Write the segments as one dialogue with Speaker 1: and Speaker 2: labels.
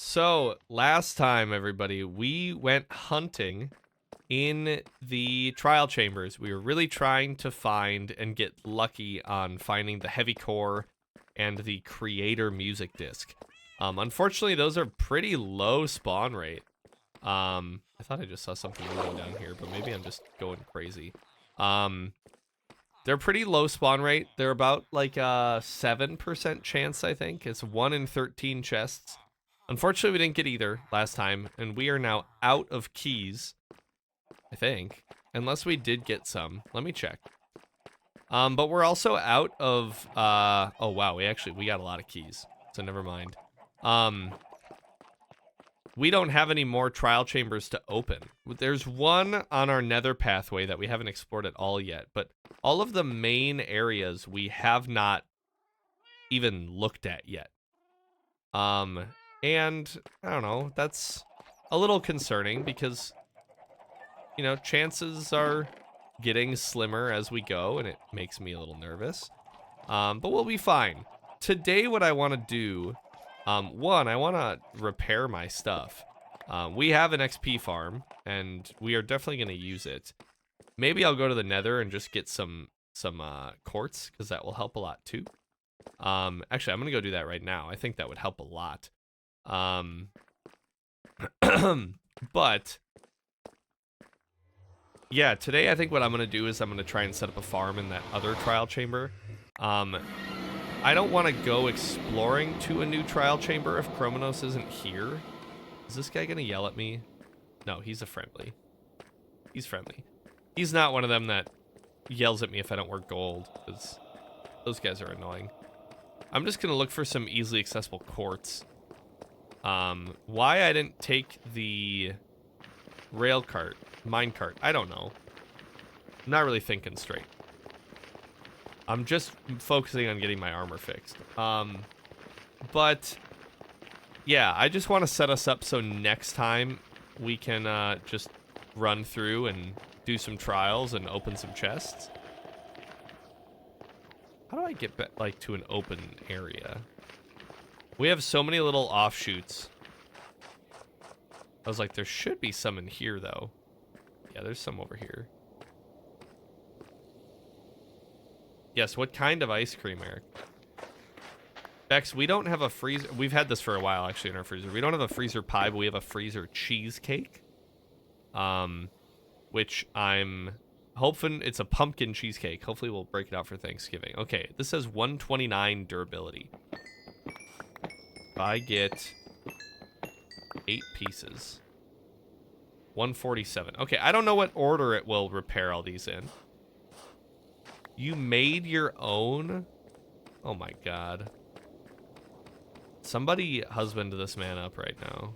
Speaker 1: So, last time, everybody, we went hunting in the trial chambers. We were really trying to find and get lucky on finding the heavy core and the creator music disc. Unfortunately, those are pretty low spawn rate. I thought I just saw something moving down here, but maybe I'm just going crazy. They're pretty low spawn rate. They're about like a 7% chance, I think. It's 1 in 13 chests. Unfortunately, we didn't get either last time, and we are now out of keys, I think. Unless we did get some. Let me check. But we're also out of, oh wow, we got a lot of keys, so never mind. We don't have any more trial chambers to open. There's one on our nether pathway that we haven't explored at all yet, but all of the main areas we have not even looked at yet. And I don't know, that's a little concerning because, you know, chances are getting slimmer as we go, and it makes me a little nervous. But we'll be fine. Today, what I want to do, one, I want to repair my stuff. We have an XP farm, and we are definitely going to use it. Maybe I'll go to the nether and just get some quartz, because that will help a lot too. Actually, I'm going to go do that right now. I think that would help a lot. But yeah, today I think what I'm going to do is I'm going to try and set up a farm in that other trial chamber. I don't want to go exploring to a new trial chamber if Chromanos isn't here. Is this guy going to yell at me? No, he's friendly. He's friendly. He's not one of them that yells at me if I don't work gold, because those guys are annoying. I'm just going to look for some easily accessible quartz. Why I didn't take the rail cart, mine cart, I don't know. I'm not really thinking straight. I'm just focusing on getting my armor fixed. But yeah, I just want to set us up so next time we can just run through and do some trials and open some chests. How do I get back, like, to an open area? We have so many little offshoots. I was like, there should be some in here, though. Yeah, there's some over here. Yes, what kind of ice cream, Eric? Bex, we don't have a freezer. We've had this for a while, actually, in our freezer. We don't have a freezer pie, but we have a freezer cheesecake. Which I'm hoping it's a pumpkin cheesecake. Hopefully we'll break it out for Thanksgiving. Okay, this says 129 durability. If I get 8 pieces. 147. Okay, I don't know what order it will repair all these in. You made your own? Oh my god. Somebody husband this man up right now.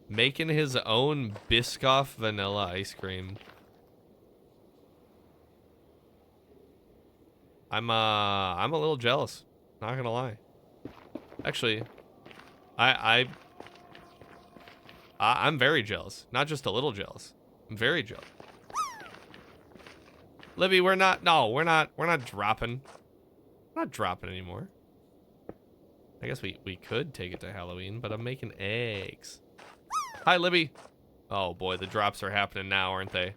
Speaker 1: Making his own Biscoff vanilla ice cream. I'm a little jealous. Not gonna lie. Actually, I'm very jealous. Not just a little jealous. I'm very jealous. Libby, we're not dropping. We're not dropping anymore. I guess we could take it to Halloween, but I'm making eggs. Hi, Libby. Oh boy, the drops are happening now, aren't they?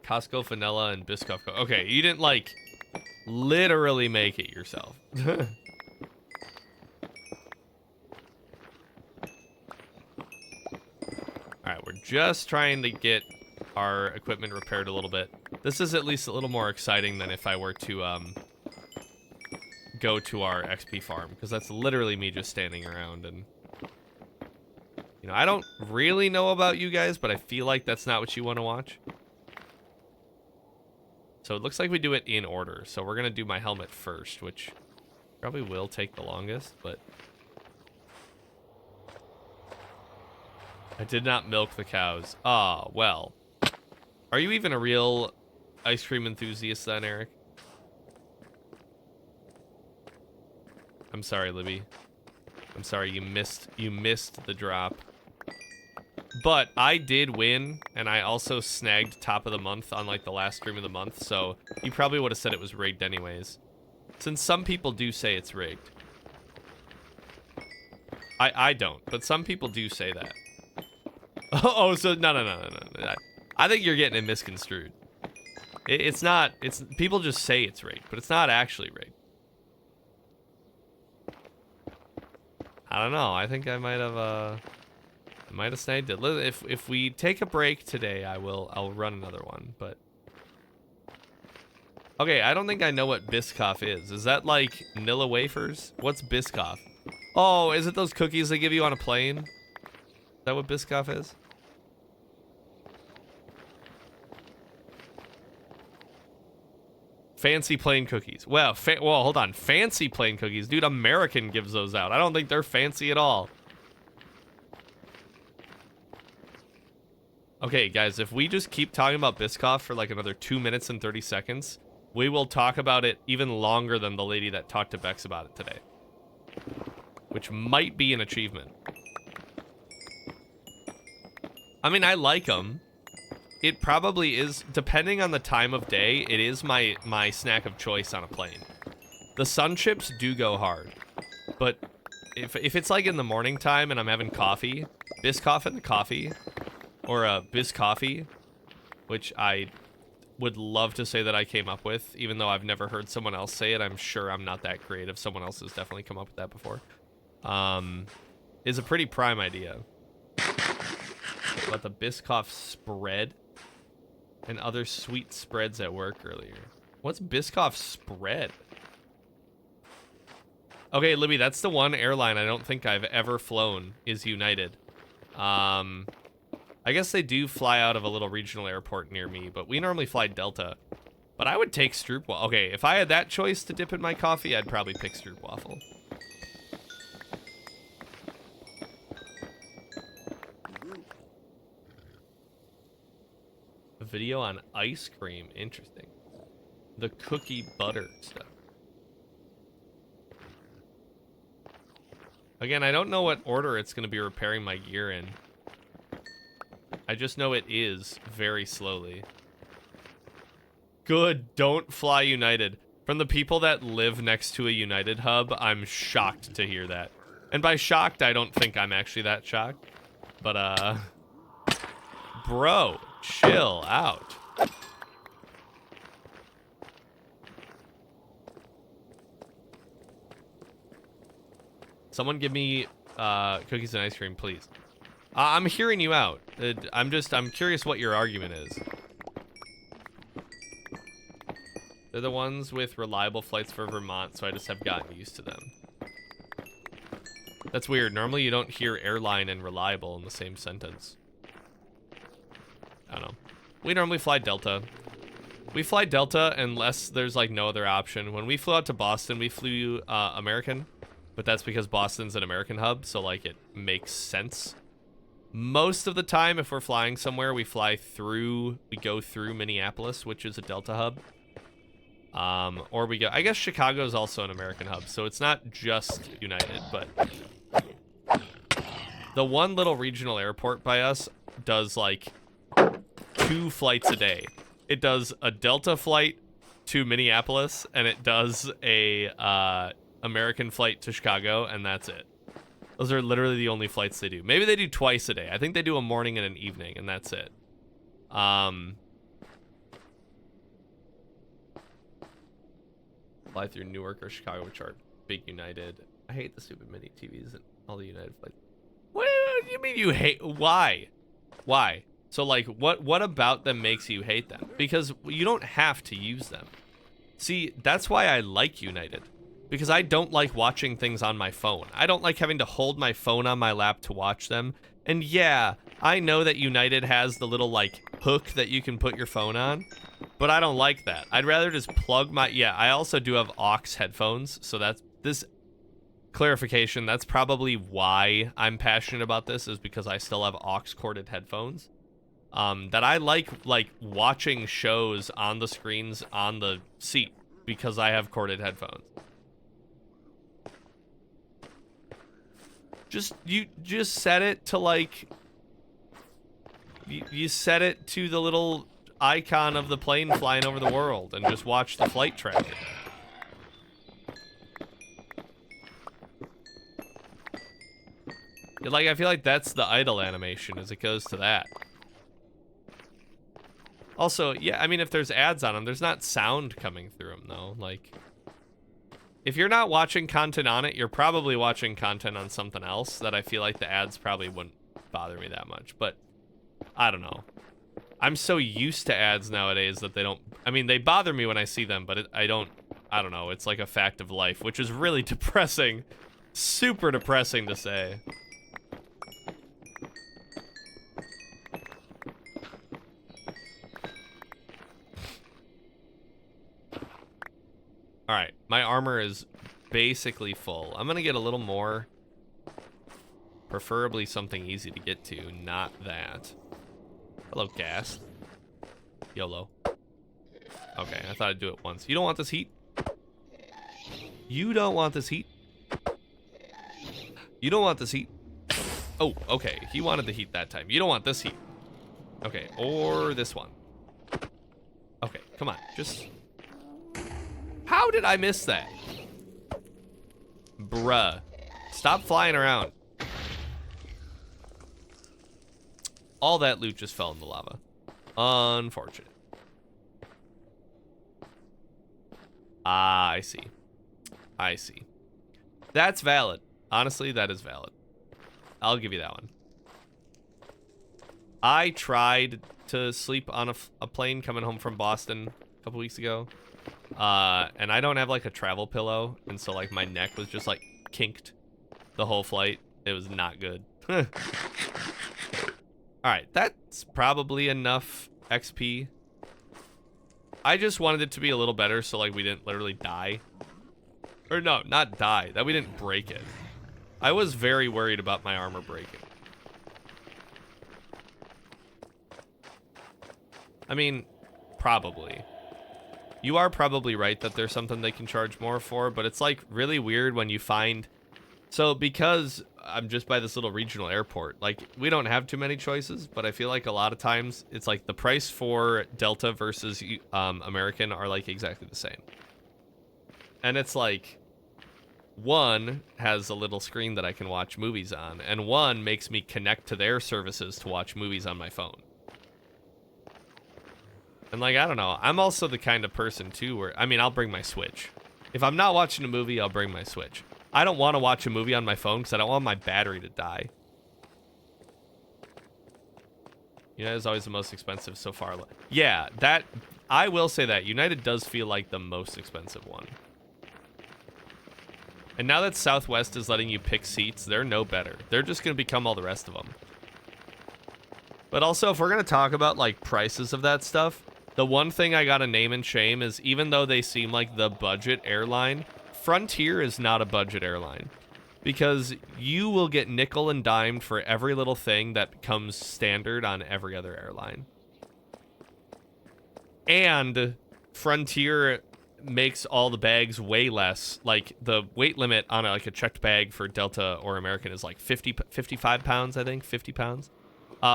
Speaker 1: Costco vanilla and Biscoff. Okay, you didn't, like, literally make it yourself. Alright, we're just trying to get our equipment repaired a little bit. This is at least a little more exciting than if I were to go to our XP farm, because that's literally me just standing around. And you know, I don't really know about you guys, but I feel like that's not what you want to watch. So it looks like we do it in order. So we're gonna do my helmet first, which probably will take the longest, but I did not milk the cows. Ah, well. Are you even a real ice cream enthusiast then, Eric? I'm sorry, Libby. I'm sorry, you missed the drop. But I did win, and I also snagged top of the month on, like, the last stream of the month, so you probably would have said it was rigged anyways. Since some people do say it's rigged. I don't, but some people do say that. Oh, so no. I think you're getting it misconstrued. It's not, people just say it's rigged, but it's not actually rigged. I don't know. I think I might have snagged it. If we take a break today, I'll run another one, but. Okay, I don't think I know what Biscoff is. Is that like Nilla wafers? What's Biscoff? Oh, is it those cookies they give you on a plane? Is that what Biscoff is? Fancy plain cookies. Well, hold on. Fancy plain cookies. Dude, American gives those out. I don't think they're fancy at all. Okay, guys, if we just keep talking about Biscoff for like another 2 minutes and 30 seconds, we will talk about it even longer than the lady that talked to Bex about it today. Which might be an achievement. I mean, I like them. It probably is, depending on the time of day, it is my snack of choice on a plane. The sun chips do go hard. But if it's like in the morning time and I'm having coffee, Biscoff and the coffee, or a Biscoffee, which I would love to say that I came up with, even though I've never heard someone else say it. I'm sure I'm not that creative. Someone else has definitely come up with that before. Is a pretty prime idea. About the Biscoff spread and other sweet spreads at work earlier. What's Biscoff spread? Okay, Libby, that's the one airline I don't think I've ever flown is United. I guess they do fly out of a little regional airport near me, but we normally fly Delta. But I would take Stroopwafel. Okay, if I had that choice to dip in my coffee, I'd probably pick Stroopwafel. A video on ice cream. Interesting. The cookie butter stuff. Again, I don't know what order it's going to be repairing my gear in. I just know it is very slowly. Good, don't fly United. From the people that live next to a United hub, I'm shocked to hear that. And by shocked, I don't think I'm actually that shocked. But, bro, chill out. Someone give me, cookies and ice cream, please. I'm hearing you out. I'm curious what your argument is. They're the ones with reliable flights for Vermont, so I just have gotten used to them. That's weird. Normally you don't hear airline and reliable in the same sentence. I don't know. We normally fly Delta. We fly Delta unless there's like no other option. When we flew out to Boston, we flew American, but that's because Boston's an American hub, so like it makes sense. Most of the time, if we're flying somewhere, we go through Minneapolis, which is a Delta hub. Or we go, I guess Chicago is also an American hub, so it's not just United, but the one little regional airport by us does like 2 flights a day. It does a Delta flight to Minneapolis, and it does a American flight to Chicago, and that's it. Those are literally the only flights they do. Maybe they do twice a day. I think they do a morning and an evening, and that's it. Fly through Newark or Chicago, which are big United. I hate the stupid mini TVs and all the United flights. What do you mean you hate? Why? Why? So like, what about them makes you hate them? Because you don't have to use them. See, that's why I like United. Because I don't like watching things on my phone. I don't like having to hold my phone on my lap to watch them. And yeah, I know that United has the little like hook that you can put your phone on, but I don't like that. I'd rather just plug my, I also do have aux headphones. So that's this clarification. That's probably why I'm passionate about this, is because I still have aux corded headphones. That I like watching shows on the screens on the seat because I have corded headphones. You just set it to like, you set it to the little icon of the plane flying over the world and just watch the flight tracker. Like, I feel like that's the idle animation, as it goes to that. Also, yeah, I mean, if there's ads on them, there's not sound coming through them, though. Like, if you're not watching content on it, you're probably watching content on something else that I feel like the ads probably wouldn't bother me that much. But, I don't know. I'm so used to ads nowadays that they don't... I mean, they bother me when I see them, but I don't know. It's like a fact of life, which is really depressing. Super depressing to say. Alright, my armor is basically full. I'm gonna get a little more. Preferably something easy to get to, not that. Hello, gas. YOLO. Okay, I thought I'd do it once. You don't want this heat? You don't want this heat? You don't want this heat? Oh, okay. He wanted the heat that time. You don't want this heat. Okay, or this one. Okay, come on. Just... How did I miss that? Bruh. Stop flying around. All that loot just fell in the lava. Unfortunate. Ah, I see. I see. That's valid. Honestly, that is valid. I'll give you that one. I tried to sleep on a plane coming home from Boston a couple weeks ago. And I don't have like a travel pillow, and so like my neck was just like kinked the whole flight. It was not good. Alright, that's probably enough XP. I just wanted it to be a little better so like we didn't literally die. Or no, not die, that we didn't break it. I was very worried about my armor breaking. I mean, probably. You are probably right that there's something they can charge more for, but it's like really weird when you find... So because I'm just by this little regional airport, like we don't have too many choices, but I feel like a lot of times it's like the price for Delta versus American are like exactly the same. And it's like one has a little screen that I can watch movies on, and one makes me connect to their services to watch movies on my phone. And like, I don't know, I'm also the kind of person too where, I mean, I'll bring my Switch. If I'm not watching a movie, I'll bring my Switch. I don't want to watch a movie on my phone because I don't want my battery to die. United is always the most expensive so far. Yeah, that, I will say that. United does feel like the most expensive one. And now that Southwest is letting you pick seats, they're no better. They're just going to become all the rest of them. But also, if we're going to talk about like prices of that stuff, the one thing I got to name and shame is even though they seem like the budget airline, Frontier is not a budget airline, because you will get nickel and dimed for every little thing that comes standard on every other airline. And Frontier makes all the bags way less. Like the weight limit on like a checked bag for Delta or American is like 55 pounds, I think, 50 pounds.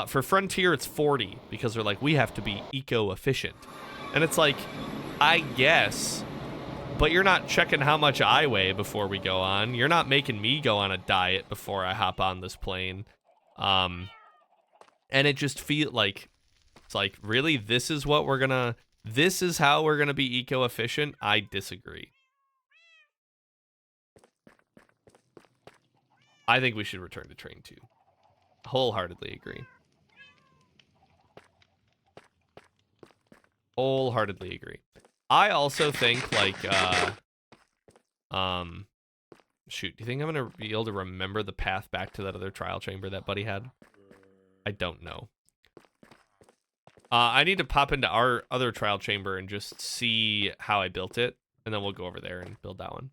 Speaker 1: For Frontier, it's 40 because they're like, we have to be eco-efficient. And it's like, I guess... But you're not checking how much I weigh before we go on. You're not making me go on a diet before I hop on this plane. And it just feels like, it's like, really, this is how we're gonna be eco-efficient? I disagree. I think we should return to train 2. Wholeheartedly agree. Wholeheartedly agree. I also think, like, shoot, do you think I'm gonna be able to remember the path back to that other trial chamber that buddy had? I don't know. I need to pop into our other trial chamber and just see how I built it, and then we'll go over there and build that one.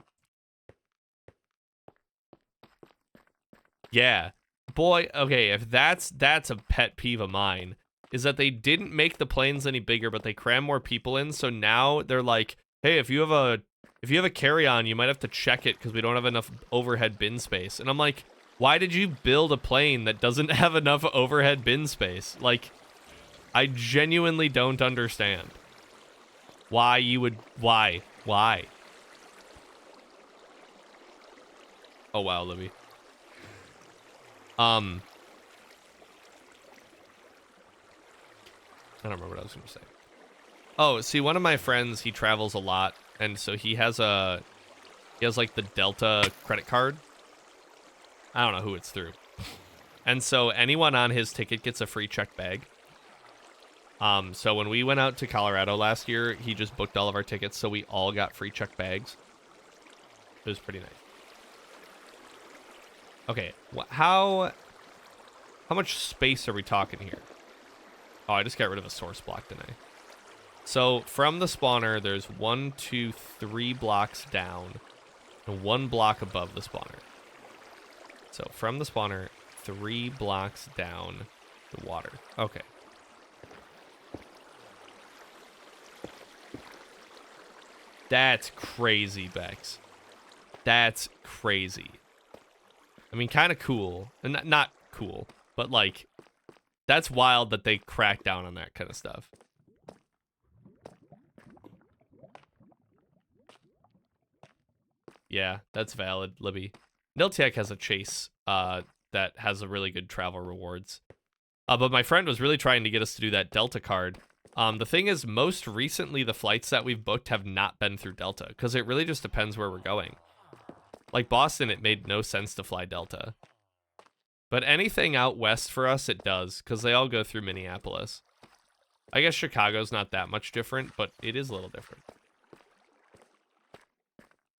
Speaker 1: Yeah. Boy, okay, if that's a pet peeve of mine, is that they didn't make the planes any bigger, but they cram more people in. So now they're like, hey, if you have a carry-on, you might have to check it because we don't have enough overhead bin space. And I'm like, why did you build a plane that doesn't have enough overhead bin space? Like, I genuinely don't understand why you would, why? Oh, wow, Libby. I don't remember what I was going to say. Oh, see, one of my friends, he travels a lot, and so he has like the Delta credit card. I don't know who it's through. And so anyone on his ticket gets a free checked bag. So when we went out to Colorado last year, he just booked all of our tickets, so we all got free checked bags. It was pretty nice. Okay, how much space are we talking here? Oh, I just got rid of a source block, didn't I? So from the spawner, there's 1, 2, 3 blocks down, and 1 block above the spawner. So from the spawner, 3 blocks down, the water. Okay. That's crazy, Bex. That's crazy. I mean, kind of cool. And not cool, but like, that's wild that they crack down on that kind of stuff. Yeah, that's valid, Libby. Niltiak has a chase that has a really good travel rewards. But my friend was really trying to get us to do that Delta card. The thing is, most recently, the flights that we've booked have not been through Delta, because it really just depends where we're going. Like Boston, it made no sense to fly Delta. But anything out west for us, it does, because they all go through Minneapolis. I guess Chicago's not that much different, but it is a little different.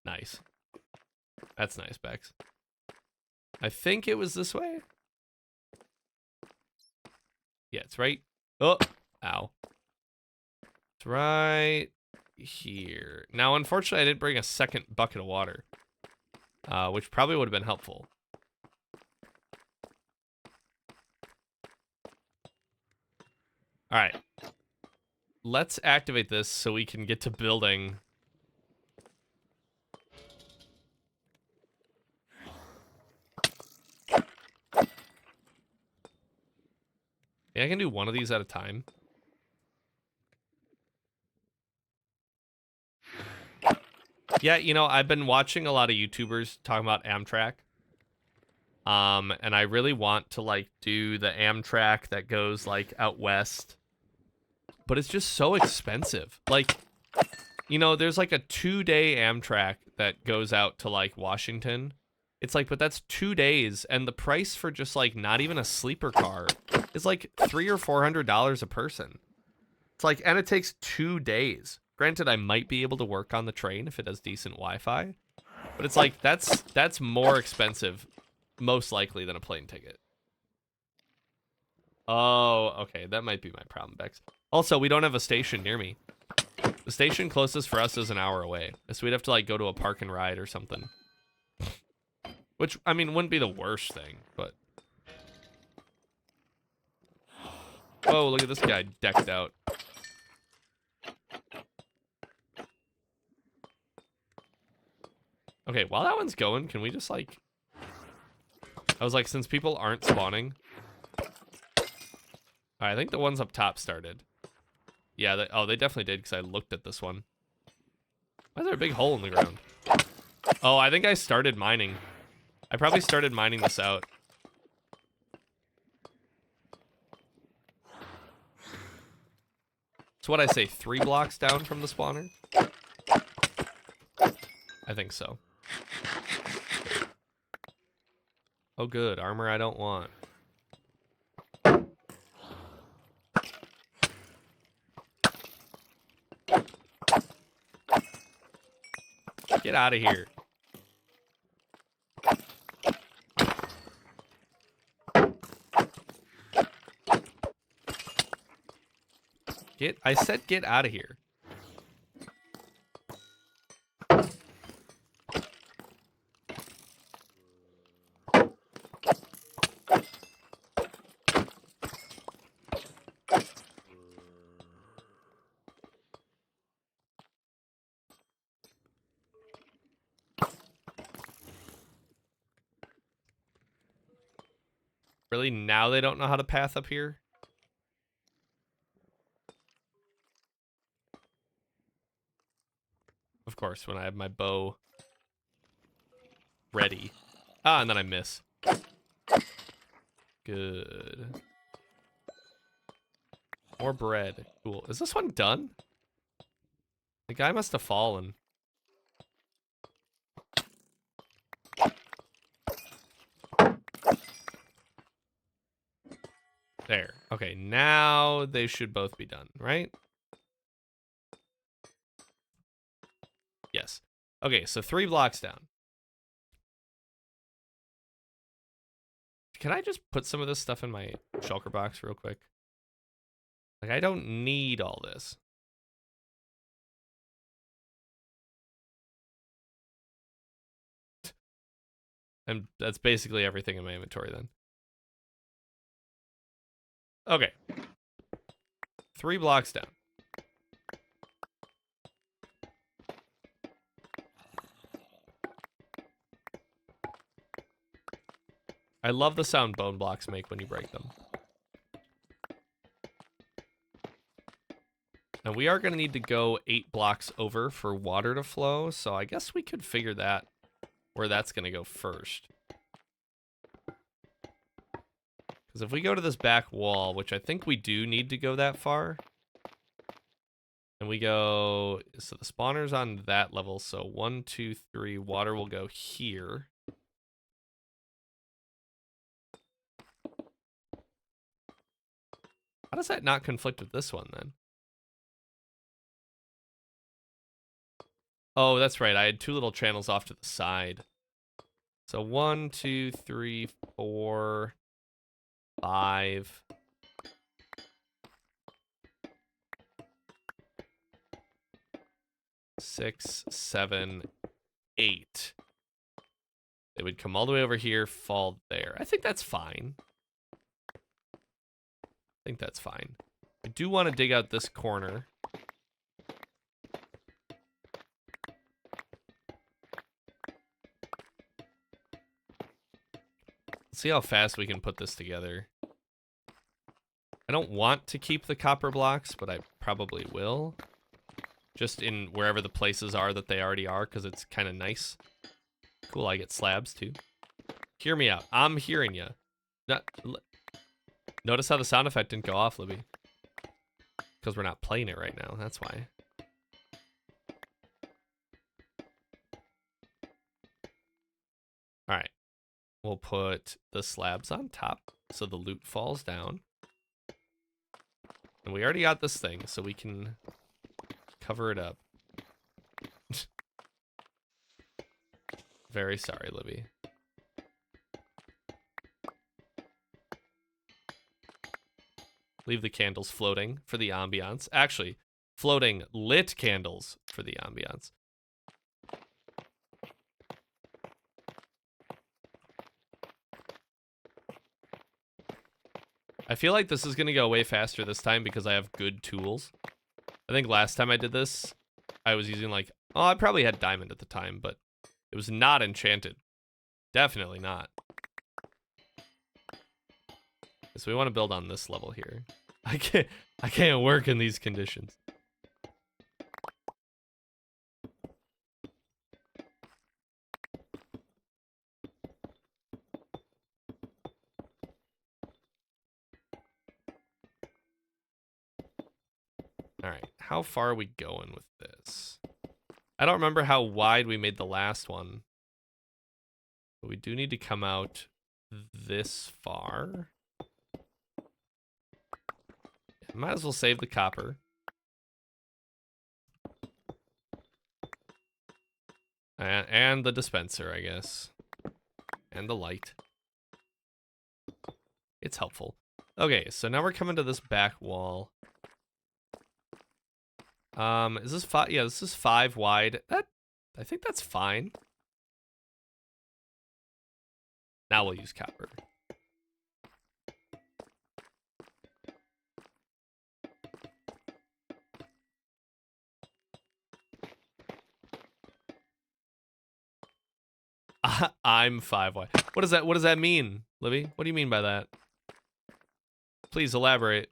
Speaker 1: Nice. That's nice, Bex. I think it was this way. Yeah, it's right. Oh, ow. It's right here. Now, unfortunately, I didn't bring a second bucket of water, which probably would have been helpful. All right. Let's activate this so we can get to building. Yeah, I can do one of these at a time. Yeah, you know, I've been watching a lot of YouTubers talking about Amtrak. And I really want to, like, do the Amtrak that goes, like, out west. But it's just so expensive. Like, you know, there's, like, a 2-day Amtrak that goes out to, like, Washington. It's like, but that's 2 days, and the price for just, like, not even a sleeper car is, like, $300 or $400 a person. It's like, and it takes 2 days. Granted, I might be able to work on the train if it has decent Wi-Fi, but it's like, that's more expensive, most likely, than a plane ticket. Oh, okay, that might be my problem, Bex. Also, we don't have a station near me. The station closest for us is an hour away, so we'd have to, like, go to a park and ride or something. Which, I mean, wouldn't be the worst thing, but... Oh, look at this guy decked out. Okay, while that one's going, can we just, like... I was like, since people aren't spawning... I think the ones up top started. Yeah, they definitely did, because I looked at this one. Why is there a big hole in the ground? Oh, I think I started mining. I probably started mining this out. So what I say, 3 blocks down from the spawner? I think so. Oh good, armor I don't want. Get out of here. I said get out of here. Really? Now they don't know how to path up here? Of course, when I have my bow ready. Ah, and then I miss. good. More bread. Cool. Is this one done? The guy must have fallen. There. Okay, now they should both be done, right? Yes. Okay, so 3 blocks down. Can I just put some of this stuff in my shulker box real quick? Like, I don't need all this. And that's basically everything in my inventory then. Okay. 3 blocks down. I love the sound bone blocks make when you break them. And we are going to need to go 8 blocks over for water to flow, so I guess we could figure that where that's going to go first. Because if we go to this back wall, which I think we do need to go that far, and we go, so the spawner's on that level, so 1, 2, 3, water will go here. How does that not conflict with this one then? Oh, that's right. I had 2 little channels off to the side. So 1, 2, 3, 4, 5. 6, 7, 8. They would come all the way over here, fall there. I think that's fine. I think that's fine. I do want to dig out this corner. Let's see how fast we can put this together. I don't want to keep the copper blocks, but I probably will. Just in wherever the places are that they already are, because it's kind of nice. Cool, I get slabs too. Hear me out. I'm hearing you. Notice how the sound effect didn't go off, Libby. Because we're not playing it right now, that's why. Alright. We'll put the slabs on top so the loot falls down. And we already got this thing, so we can cover it up. Very sorry, Libby. Leave the candles floating for the ambiance. Actually, floating lit candles for the ambiance. I feel like this is going to go way faster this time because I have good tools. I think last time I did this, I was using like, oh, I probably had diamond at the time, but it was not enchanted. Definitely not. So we want to build on this level here. I can't work in these conditions. All right, how far are we going with this? I don't remember how wide we made the last one. But we do need to come out this far. Might as well save the copper. And the dispenser, I guess. And the light. It's helpful. Okay, so now we're coming to this back wall. Is this 5? Yeah, this is 5 wide. I think that's fine. Now we'll use copper. I'm 5 wide. What does that mean, Libby? What do you mean by that? Please elaborate.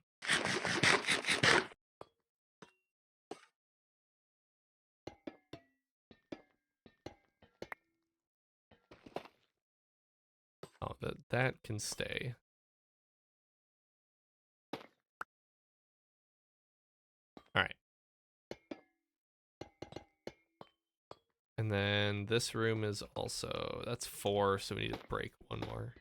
Speaker 1: Oh, that can stay. And then this room is also, that's 4, so we need to break 1 more.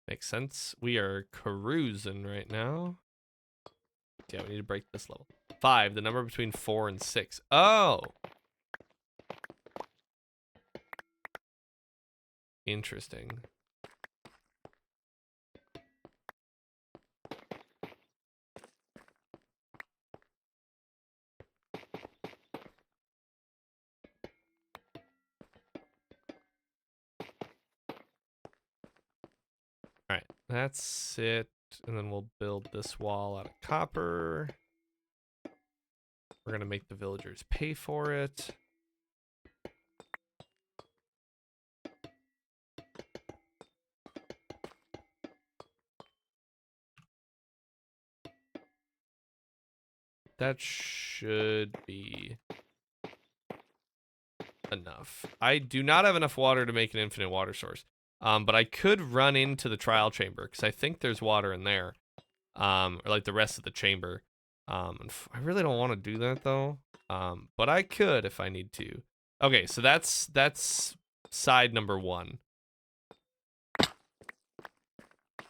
Speaker 1: Makes sense. We are cruising right now. Yeah, we need to break this level. 5, the number between 4 and 6. Oh! Interesting. Alright, that's it. And then we'll build this wall out of copper. We're gonna make the villagers pay for it. That should be enough. I do not have enough water to make an infinite water source. But I could run into the trial chamber because I think there's water in there. Or like the rest of the chamber. I really don't want to do that though. But I could if I need to. Okay, so that's side number 1.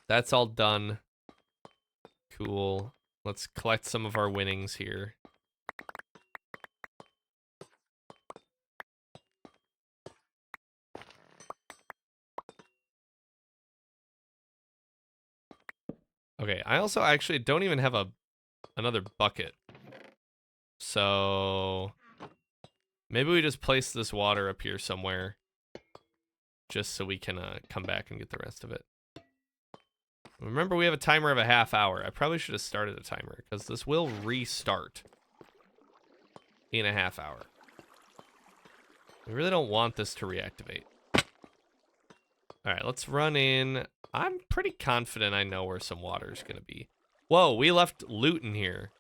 Speaker 1: That's all done. Cool. Let's collect some of our winnings here. Okay, I also actually don't even have another bucket. So maybe we just place this water up here somewhere just so we can come back and get the rest of it. Remember, we have a timer of a half hour. I probably should have started a timer because this will restart in a half hour. We really don't want this to reactivate. All right, let's run in. I'm pretty confident I know where some water is going to be. Whoa, we left loot in here.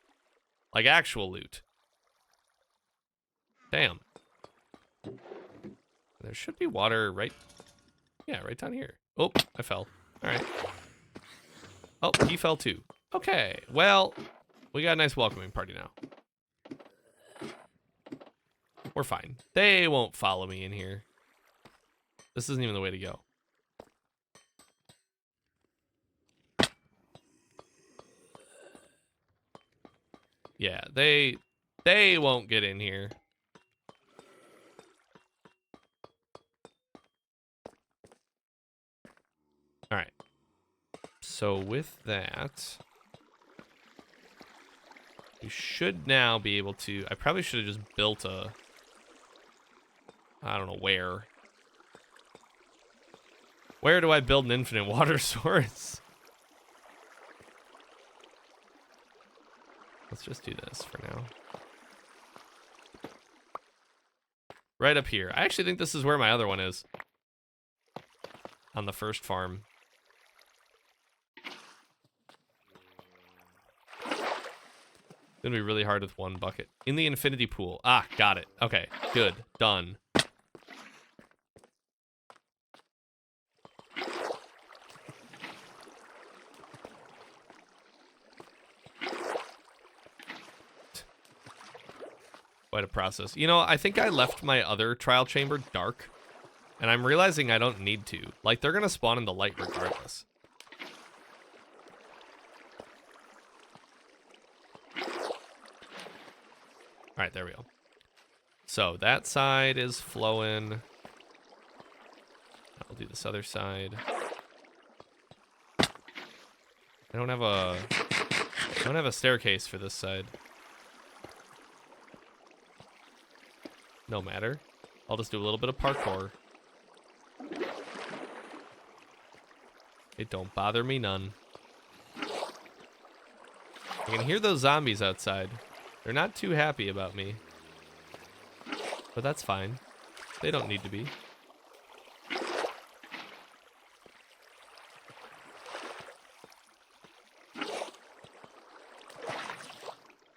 Speaker 1: Like actual loot. Damn. There should be water right... Yeah, right down here. Oh, I fell. All right. Oh, he fell too. Okay, well, we got a nice welcoming party now. We're fine. They won't follow me in here. This isn't even the way to go. Yeah, they won't get in here. All right. So with that, we should now be able to... I probably should have just built a... I don't know where. Where do I build an infinite water source? Let's just do this for now. Right up here. I actually think this is where my other one is. On the first farm. It's gonna be really hard with 1 bucket. In the infinity pool. Ah, got it. Okay, good. Done. Quite a process. You know, I think I left my other trial chamber dark. And I'm realizing I don't need to. Like, they're gonna spawn in the light regardless. Alright, there we go. So, that side is flowing. I'll do this other side. I don't have a staircase for this side. No matter. I'll just do a little bit of parkour. It don't bother me none. I can hear those zombies outside. They're not too happy about me. But that's fine. They don't need to be.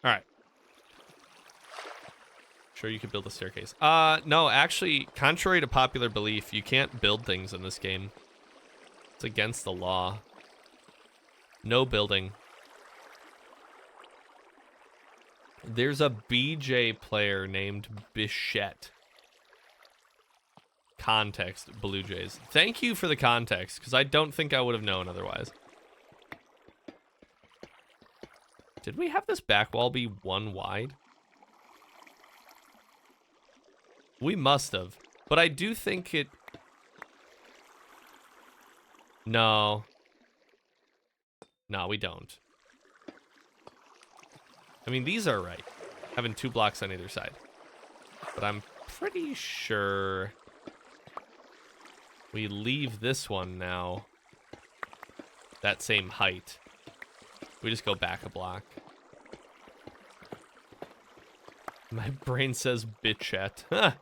Speaker 1: Alright. Sure you could build a staircase. No, actually, contrary to popular belief, you can't build things in this game. It's against the law. No building. There's a BJ player named Bichette. Context, Blue Jays. Thank you for the context, because I don't think I would have known otherwise. Did we have this back wall be 1 wide? We must have. But I do think it... No. No, we don't. I mean, these are right. Having 2 blocks on either side. But I'm pretty sure we leave this one now that same height. We just go back a block. My brain says bitchette. Huh.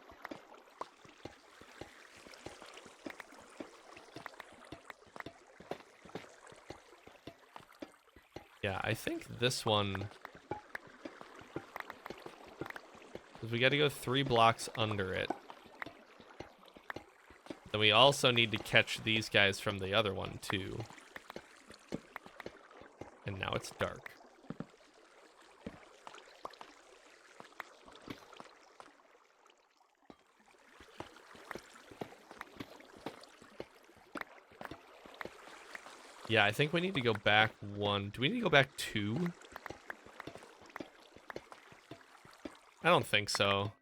Speaker 1: Yeah, I think this one... Because we got to go 3 blocks under it. Then we also need to catch these guys from the other one, too. And now it's dark. Yeah, I think we need to go back 1. Do we need to go back 2? I don't think so.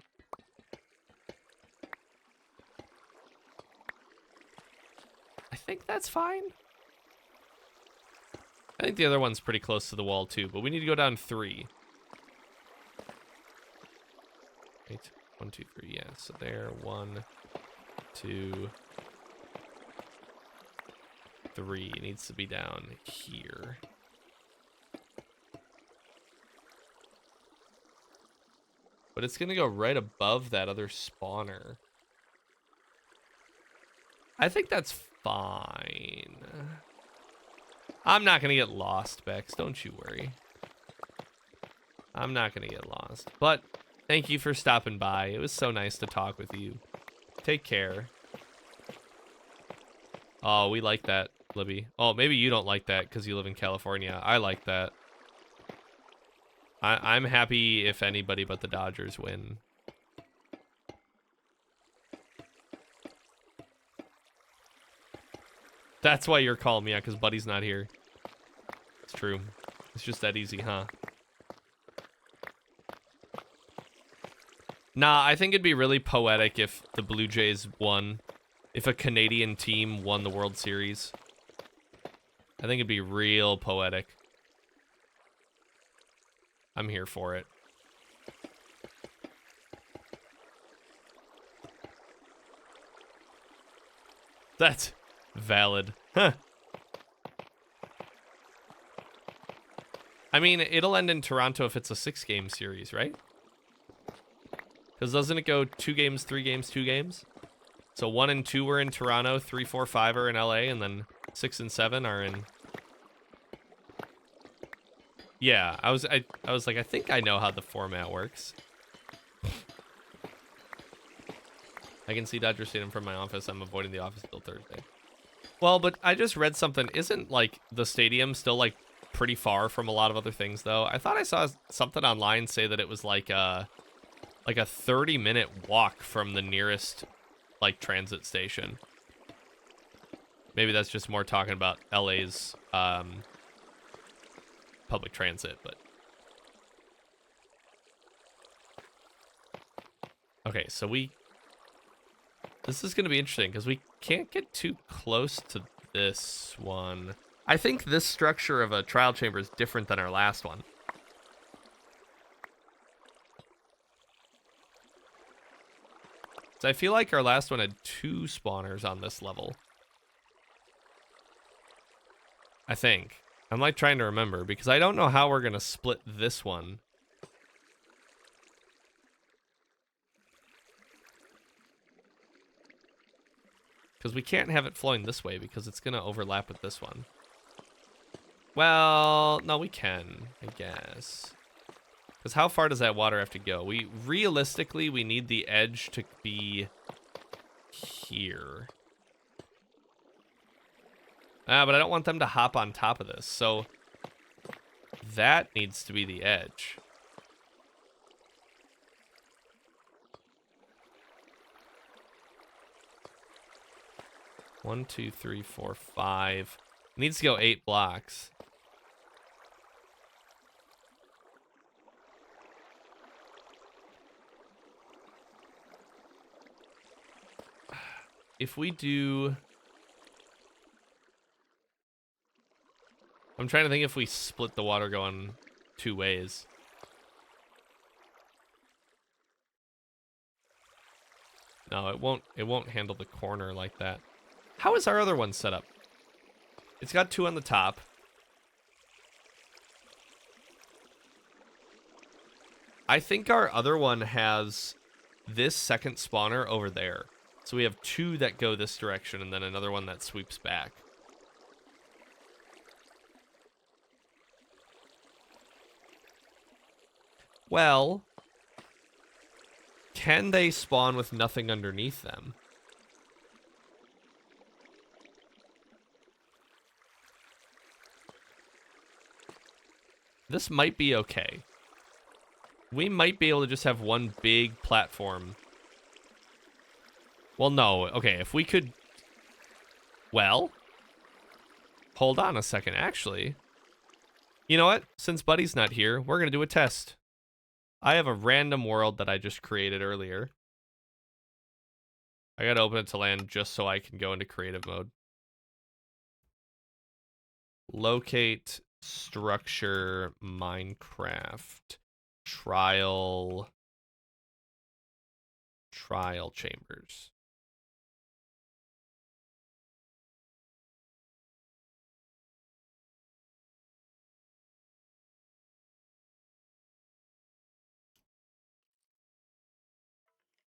Speaker 1: I think that's fine. I think the other one's pretty close to the wall too, but we need to go down 3. Wait, 1, 2, 3, yeah. So there, 1, 2, 3. It needs to be down here. But it's gonna go right above that other spawner. I think that's fine. I'm not gonna get lost, Bex. Don't you worry. I'm not gonna get lost. But thank you for stopping by. It was so nice to talk with you. Take care. Oh, we like that, Libby. Oh, maybe you don't like that because you live in California. I like that. I'm happy if anybody but the Dodgers win. That's why you're calling me out, because Buddy's not here. It's true. It's just that easy, huh? Nah, I think it'd be really poetic if the Blue Jays won. If a Canadian team won the World Series. I think it'd be real poetic. I'm here for it. That's valid. Huh. I mean, it'll end in Toronto if it's a 6-game series, right? Because doesn't it go 2 games, 3 games, 2 games? So 1 and 2 are in Toronto, 3, 4, 5 are in LA, and then 6 and 7 are in... Yeah, I was like, I think I know how the format works. I can see Dodger Stadium from my office. I'm avoiding the office till Thursday. Well, but I just read something. Isn't, like, the stadium still, like, pretty far from a lot of other things, though? I thought I saw something online say that it was, like a 30-minute walk from the nearest, like, transit station. Maybe that's just more talking about LA's, public transit, but... Okay, so this is going to be interesting, because we can't get too close to this one. I think this structure of a trial chamber is different than our last one. So I feel like our last one had 2 spawners on this level. I think. I'm like trying to remember, because I don't know how we're going to split this one. Because we can't have it flowing this way, because it's going to overlap with this one. Well, no, we can, I guess. Because how far does that water have to go? Realistically, we need the edge to be here. But I don't want them to hop on top of this, so that needs to be the edge. 1, 2, 3, 4, 5. It needs to go 8 blocks. If we do... I'm trying to think if we split the water going 2 ways. No, it won't handle the corner like that. How is our other one set up? It's got 2 on the top. I think our other one has this second spawner over there. So we have 2 that go this direction and then another one that sweeps back. Well, can they spawn with nothing underneath them? This might be okay. We might be able to just have one big platform. Well, no. Okay, if we could... Well, hold on a second, actually. You know what? Since Buddy's not here, we're going to do a test. I have a random world that I just created earlier. I got to open it to land just so I can go into creative mode. Locate structure Minecraft trial chambers.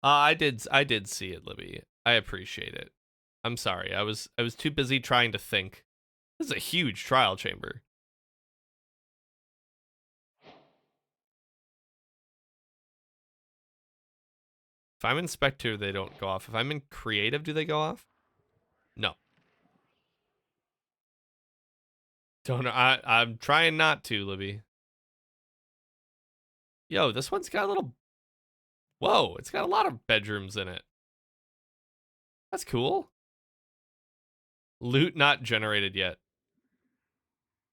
Speaker 1: I did see it, Libby. I appreciate it. I'm sorry. I was too busy trying to think. This is a huge trial chamber. If I'm in spectator, they don't go off. If I'm in creative, do they go off? No. Don't know. I'm trying not to, Libby. Yo, this one's got a little... Whoa, it's got a lot of bedrooms in it. That's cool. Loot not generated yet.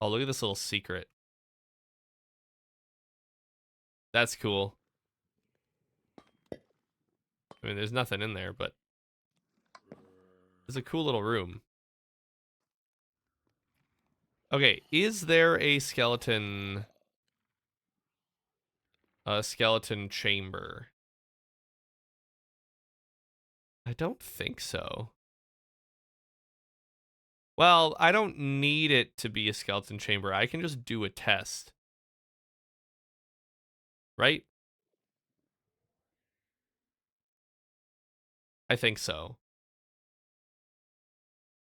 Speaker 1: Oh, look at this little secret. That's cool. I mean, there's nothing in there, but it's a cool little room. Okay, is there a skeleton chamber? I don't think so. Well, I don't need it to be a skeleton chamber. I can just do a test. Right? I think so.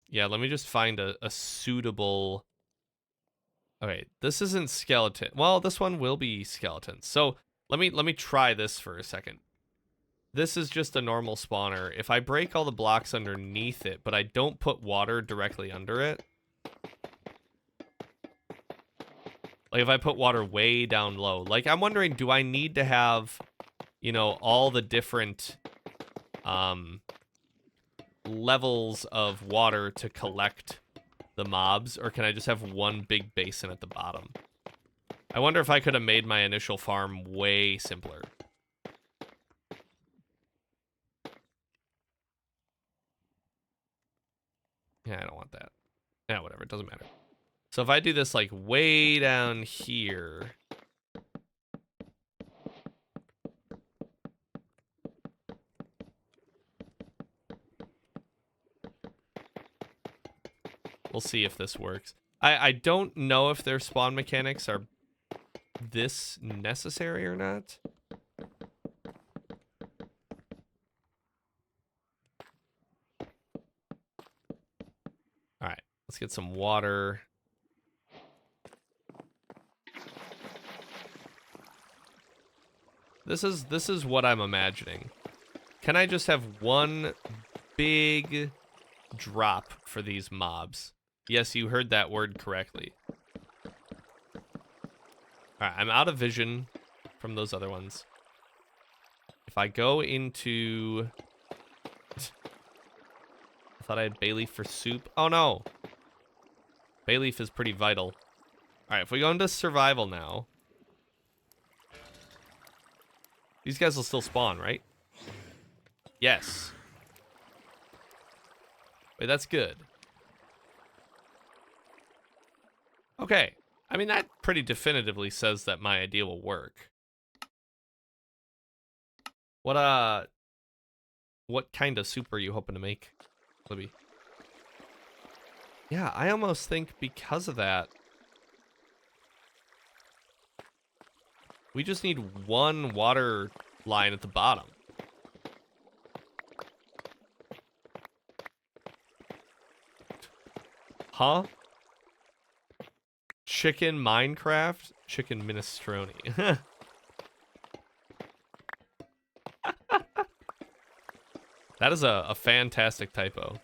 Speaker 1: Yeah, let me just find a suitable... Okay, this isn't skeleton. Well, this one will be skeleton. So let me try this for a second. This is just a normal spawner. If I break all the blocks underneath it, but I don't put water directly under it, like if I put water way down low, like I'm wondering, do I need to have, you know, all the different levels of water to collect the mobs, or can I just have one big basin at the bottom? I wonder if I could have made my initial farm way simpler. Yeah, I don't want that. Yeah, whatever, it doesn't matter. So if I do this like way down here, we'll see if this works. I don't know if their spawn mechanics are this necessary or not. All right, let's get some water. This is what I'm imagining. Can I just have one big drop for these mobs? Yes, you heard that word correctly. Alright, I'm out of vision from those other ones. If I go into... I thought I had bay leaf for soup. Oh no. Bay leaf is pretty vital. All right, if we go into survival now. These guys will still spawn, right? Yes. Wait, that's good. Okay. I mean, that pretty definitively says that my idea will work. What kind of soup are you hoping to make, Libby? Yeah, I almost think because of that, we just need one water line at the bottom. Huh? Chicken Minecraft? Chicken minestrone. That is a fantastic typo.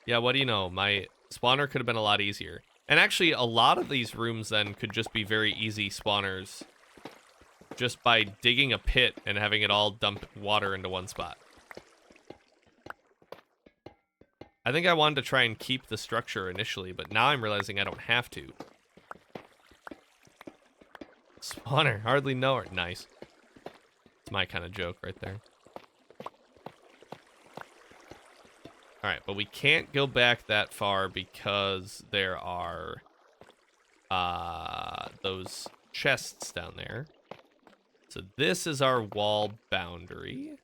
Speaker 1: Yeah, what do you know? My spawner could have been a lot easier. And actually, a lot of these rooms then could just be very easy spawners. Just by digging a pit and having it all dump water into one spot. I think I wanted to try and keep the structure initially, but now I'm realizing I don't have to. Spawner, hardly know her. Nice. It's my kind of joke right there. Alright, but we can't go back that far because there are those chests down there. So this is our wall boundary.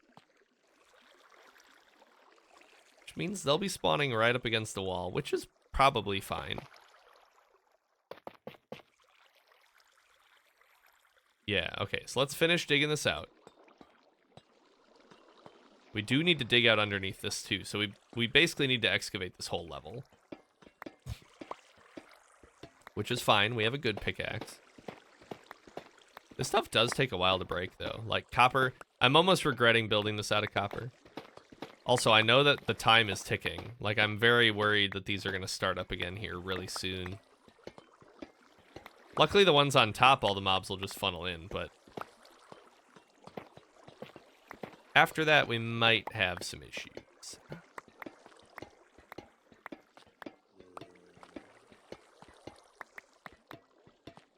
Speaker 1: Which means they'll be spawning right up against the wall, which is probably fine. Yeah, okay, so let's finish digging this out. We do need to dig out underneath this too, so we basically need to excavate this whole level. Which is fine, we have a good pickaxe. This stuff does take a while to break though. Like copper, I'm almost regretting building this out of copper. Also, I know that the time is ticking. Like I'm very worried that these are gonna start up again here really soon. Luckily the ones on top, all the mobs will just funnel in, but after that, we might have some issues.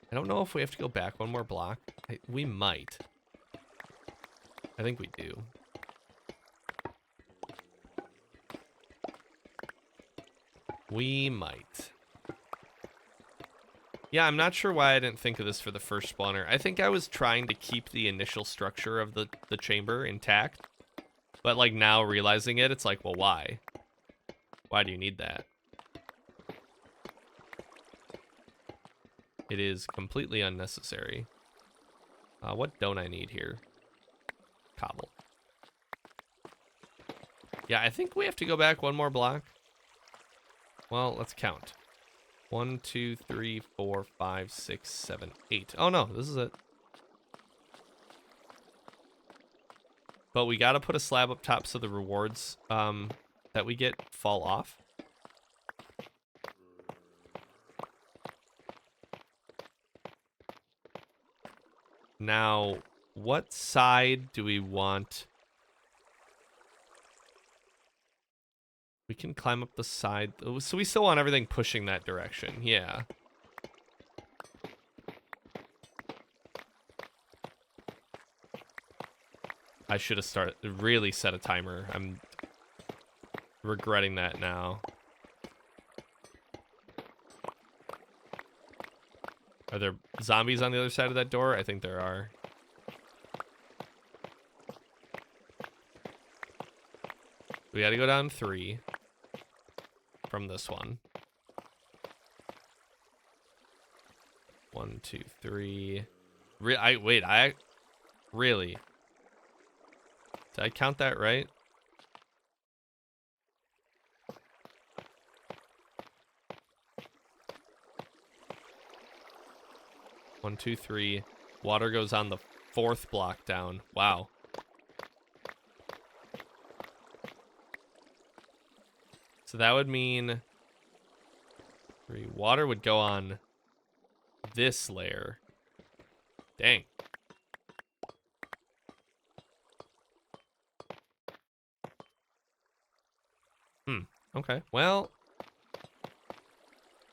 Speaker 1: I don't know if we have to go back one more block. We might. I think we do. We might. Yeah, I'm not sure why I didn't think of this for the first spawner. I think I was trying to keep the initial structure of the chamber intact. But like now realizing it, it's like, well, why? Why do you need that? It is completely unnecessary. What don't I need here? Cobble. Yeah, I think we have to go back one more block. Well, let's count. 1, 2, 3, 4, 5, 6, 7, 8. Oh no, this is it. But we gotta put a slab up top so the rewards that we get fall off. Now, what side do we want? We can climb up the side. So we still want everything pushing that direction. Yeah. I should have really set a timer. I'm regretting that now. Are there zombies on the other side of that door? I think there are. We gotta go down 3 from this one. 1, 2, 3. Wait, really? Did I count that right? One, two, three. Water goes on the 4th block down. Wow. So that would mean 3. Water would go on this layer. Dang. Okay. Well,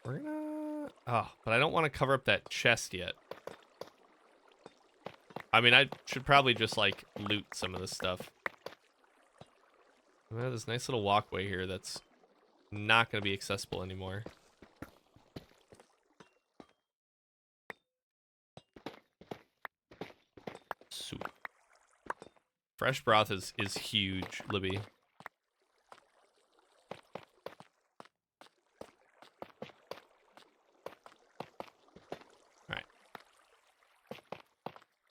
Speaker 1: we're gonna... Oh, but I don't want to cover up that chest yet. I mean, I should probably just, like, loot some of this stuff. We have this nice little walkway here that's not going to be accessible anymore. Soup. Fresh broth is huge, Libby. Alright.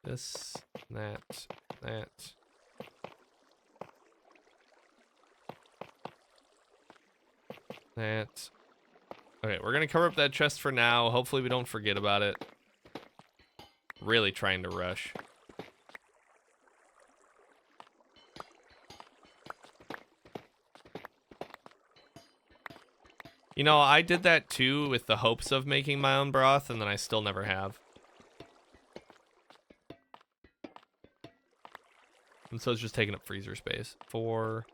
Speaker 1: This, that. That. Okay, we're gonna cover up that chest for now. Hopefully we don't forget about it. Really trying to rush. You know, I did that too with the hopes of making my own broth, and then I still never have. And so it's just taking up freezer space. 4,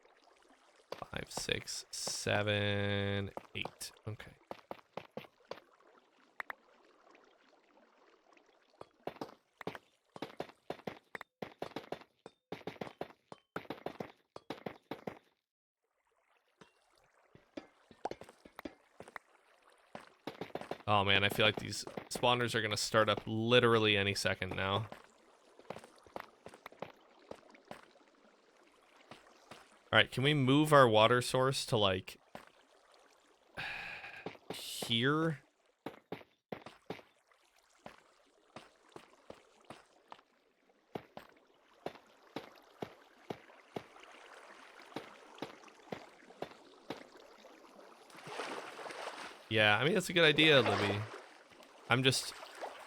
Speaker 1: 5, 6, 7, 8. Okay. Oh man, I feel like these spawners are gonna start up literally any second now. Alright, can we move our water source to like here? Yeah, I mean, that's a good idea, Libby. I'm just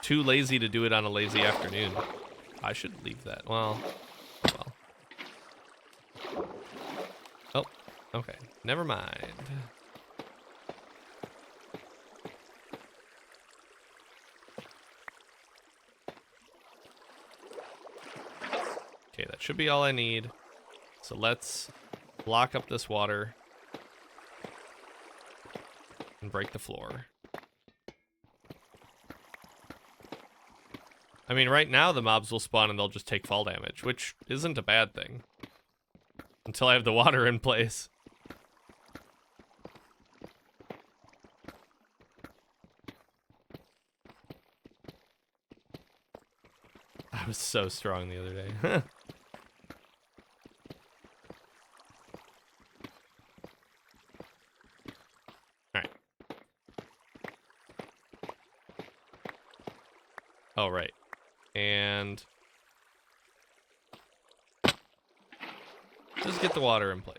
Speaker 1: too lazy to do it on a lazy afternoon. I should leave that. Well. Oh, okay. Never mind. Okay, that should be all I need. So let's block up this water and break the floor. I mean, right now the mobs will spawn and they'll just take fall damage, which isn't a bad thing. Until I have the water in place. I was so strong the other day. Alright. Oh, right. And just get the water in place.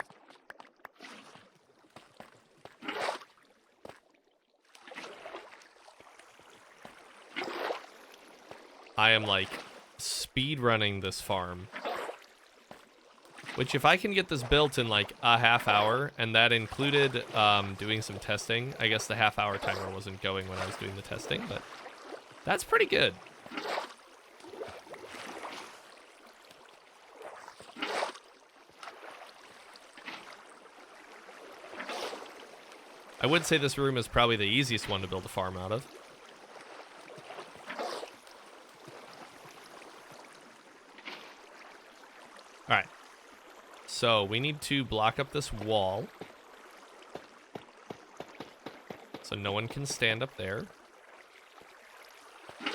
Speaker 1: I am like speed running this farm. Which if I can get this built in like a half hour, and that included doing some testing. I guess the half-hour timer wasn't going when I was doing the testing, but that's pretty good. I would say this room is probably the easiest one to build a farm out of. Alright. So, we need to block up this wall. So no one can stand up there. Get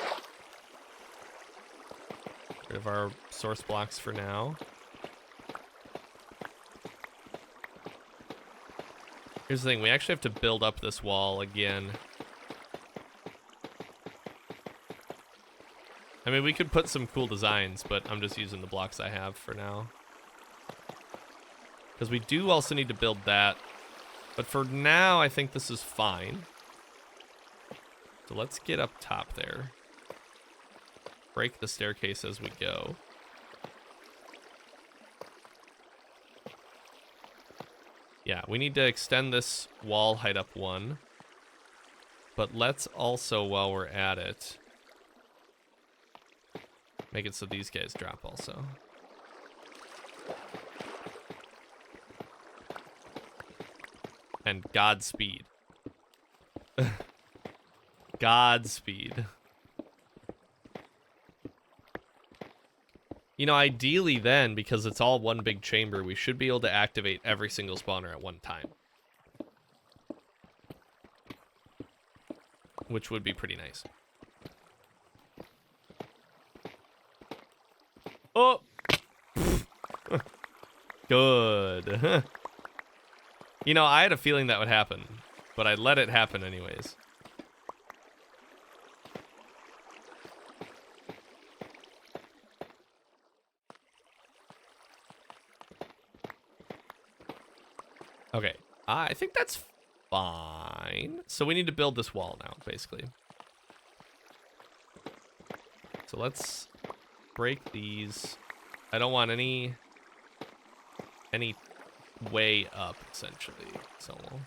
Speaker 1: rid of our source blocks for now. Here's the thing, we actually have to build up this wall again. I mean, we could put some cool designs, but I'm just using the blocks I have for now. Because we do also need to build that. But for now, I think this is fine. So let's get up top there. Break the staircase as we go. Yeah, we need to extend this wall height up 1. But let's also, while we're at it, make it so these guys drop also. And Godspeed. Godspeed. You know, ideally then, because it's all one big chamber, we should be able to activate every single spawner at one time. Which would be pretty nice. Oh! Good. You know, I had a feeling that would happen, but I let it happen anyways. Okay, I think that's fine. So we need to build this wall now, basically. So let's break these. I don't want any way up, essentially. So we'll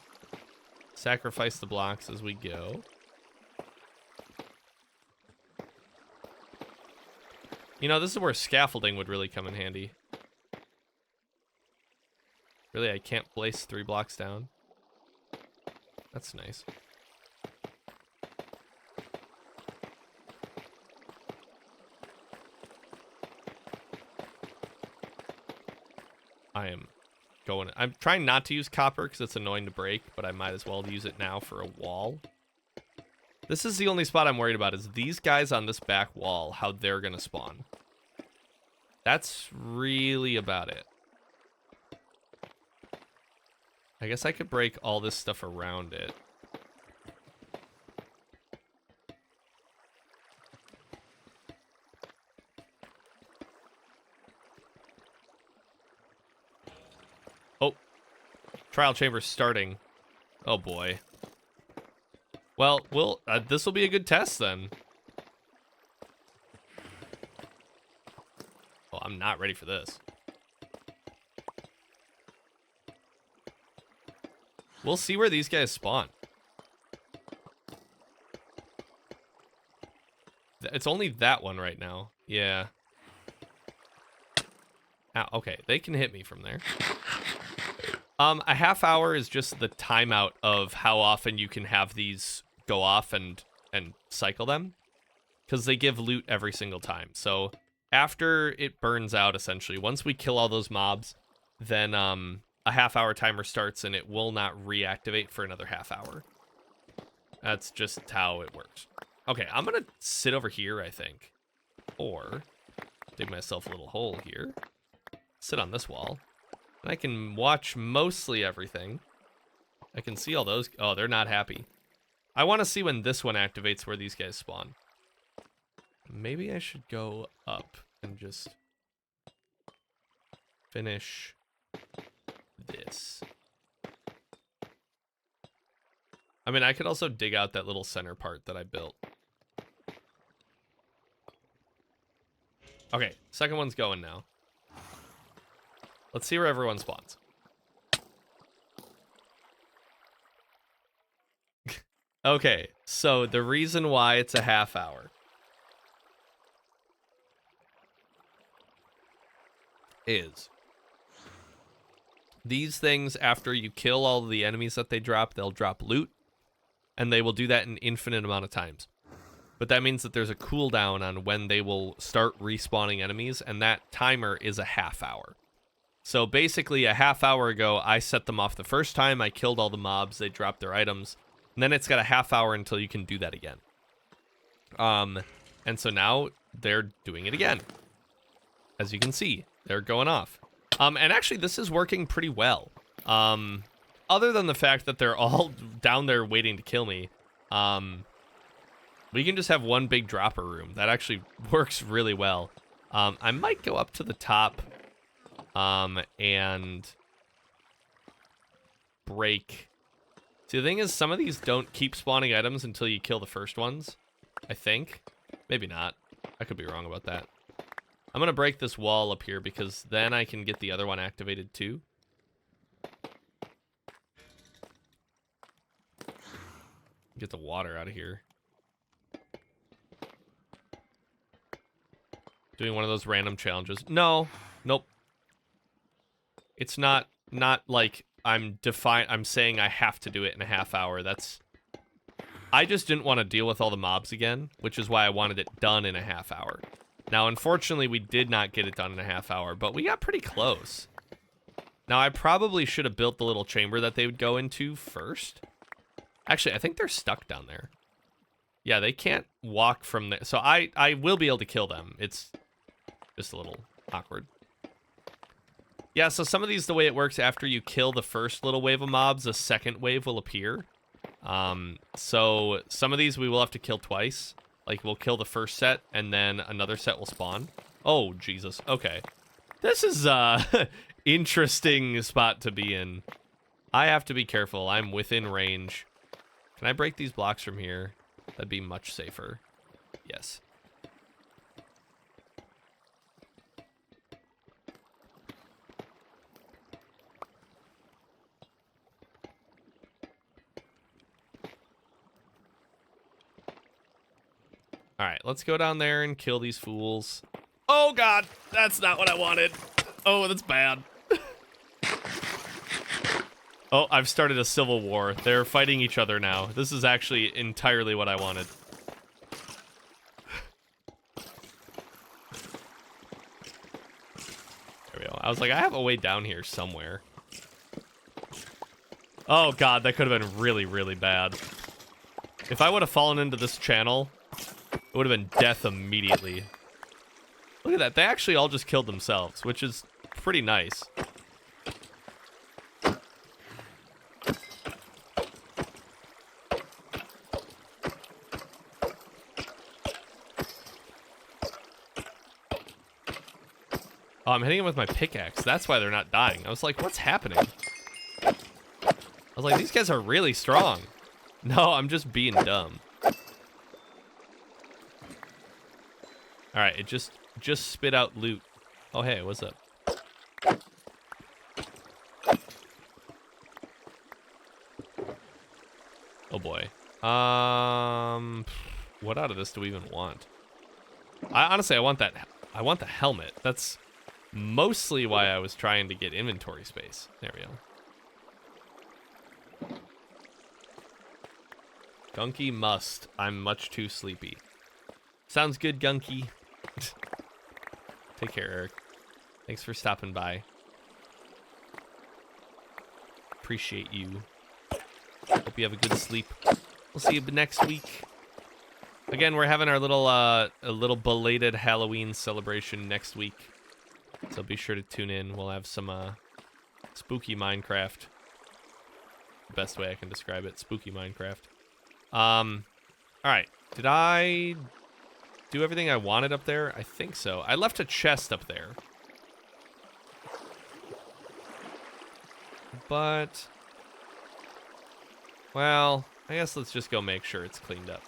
Speaker 1: sacrifice the blocks as we go. You know, this is where scaffolding would really come in handy. Really, I can't place 3 blocks down. That's nice. I'm trying not to use copper because it's annoying to break, but I might as well use it now for a wall. This is the only spot I'm worried about, is these guys on this back wall, how they're gonna spawn. That's really about it. I guess I could break all this stuff around it. Oh, trial chamber starting. Oh boy. Well, this will be a good test then. Oh, I'm not ready for this. We'll see where these guys spawn. It's only that one right now. Yeah. Ow, okay, they can hit me from there. A half hour is just the timeout of how often you can have these go off and cycle them. Because they give loot every single time. So after it burns out, essentially, once we kill all those mobs, then a half-hour timer starts and it will not reactivate for another half hour. That's just how it works. Okay, I'm gonna sit over here, I think. Or dig myself a little hole here. Sit on this wall. And I can watch mostly everything. I can see all those. Oh, they're not happy. I want to see when this one activates where these guys spawn. Maybe I should go up and just finish this. I mean, I could also dig out that little center part that I built. Okay, second one's going now. Let's see where everyone spawns. Okay, so the reason why it's a half hour is these things, after you kill all the enemies that they drop, they'll drop loot, and they will do that an infinite amount of times. But that means that there's a cooldown on when they will start respawning enemies, and that timer is a half hour. So basically, a half hour ago, I set them off the first time, I killed all the mobs, they dropped their items, and then it's got a half hour until you can do that again. And so now they're doing it again. As you can see, they're going off. And actually, this is working pretty well. Other than the fact that they're all down there waiting to kill me, we can just have one big dropper room. That actually works really well. I might go up to the top and break. See, the thing is, some of these don't keep spawning items until you kill the first ones, I think. Maybe not. I could be wrong about that. I'm going to break this wall up here because then I can get the other one activated too. Get the water out of here. Doing one of those random challenges. No. Nope. It's not like I'm saying I have to do it in a half hour. I just didn't want to deal with all the mobs again, which is why I wanted it done in a half hour. Now, unfortunately, we did not get it done in a half hour, but we got pretty close. Now, I probably should have built the little chamber that they would go into first. Actually, I think they're stuck down there. Yeah, they can't walk from there. So I will be able to kill them. It's just a little awkward. Yeah, so some of these, the way it works, after you kill the first little wave of mobs, a second wave will appear. So some of these we will have to kill twice. Like, we'll kill the first set, and then another set will spawn. Oh, Jesus. Okay. This is interesting spot to be in. I have to be careful. I'm within range. Can I break these blocks from here? That'd be much safer. Yes. All right, let's go down there and kill these fools. Oh, God, that's not what I wanted. Oh, that's bad. Oh, I've started a civil war. They're fighting each other now. This is actually entirely what I wanted. There we go. I was like, I have a way down here somewhere. Oh, God, that could have been really, really bad. If I would have fallen into this channel, it would have been death immediately. Look at that. They actually all just killed themselves, which is pretty nice. Oh, I'm hitting him with my pickaxe. That's why they're not dying. I was like, what's happening? I was like, these guys are really strong. No, I'm just being dumb. All right, it just spit out loot. Oh, hey, what's up? Oh boy. What out of this do we even want? Honestly, I want that. I want the helmet. That's mostly why I was trying to get inventory space. There we go. Gunky must. I'm much too sleepy. Sounds good, Gunky. Take care, Eric. Thanks for stopping by. Appreciate you. Hope you have a good sleep. We'll see you next week. Again, we're having our little a little belated Halloween celebration next week. So be sure to tune in. We'll have some spooky Minecraft. Best way I can describe it, spooky Minecraft. All right. Did I do everything I wanted up there? I think so. I left a chest up there. But, well, I guess let's just go make sure it's cleaned up.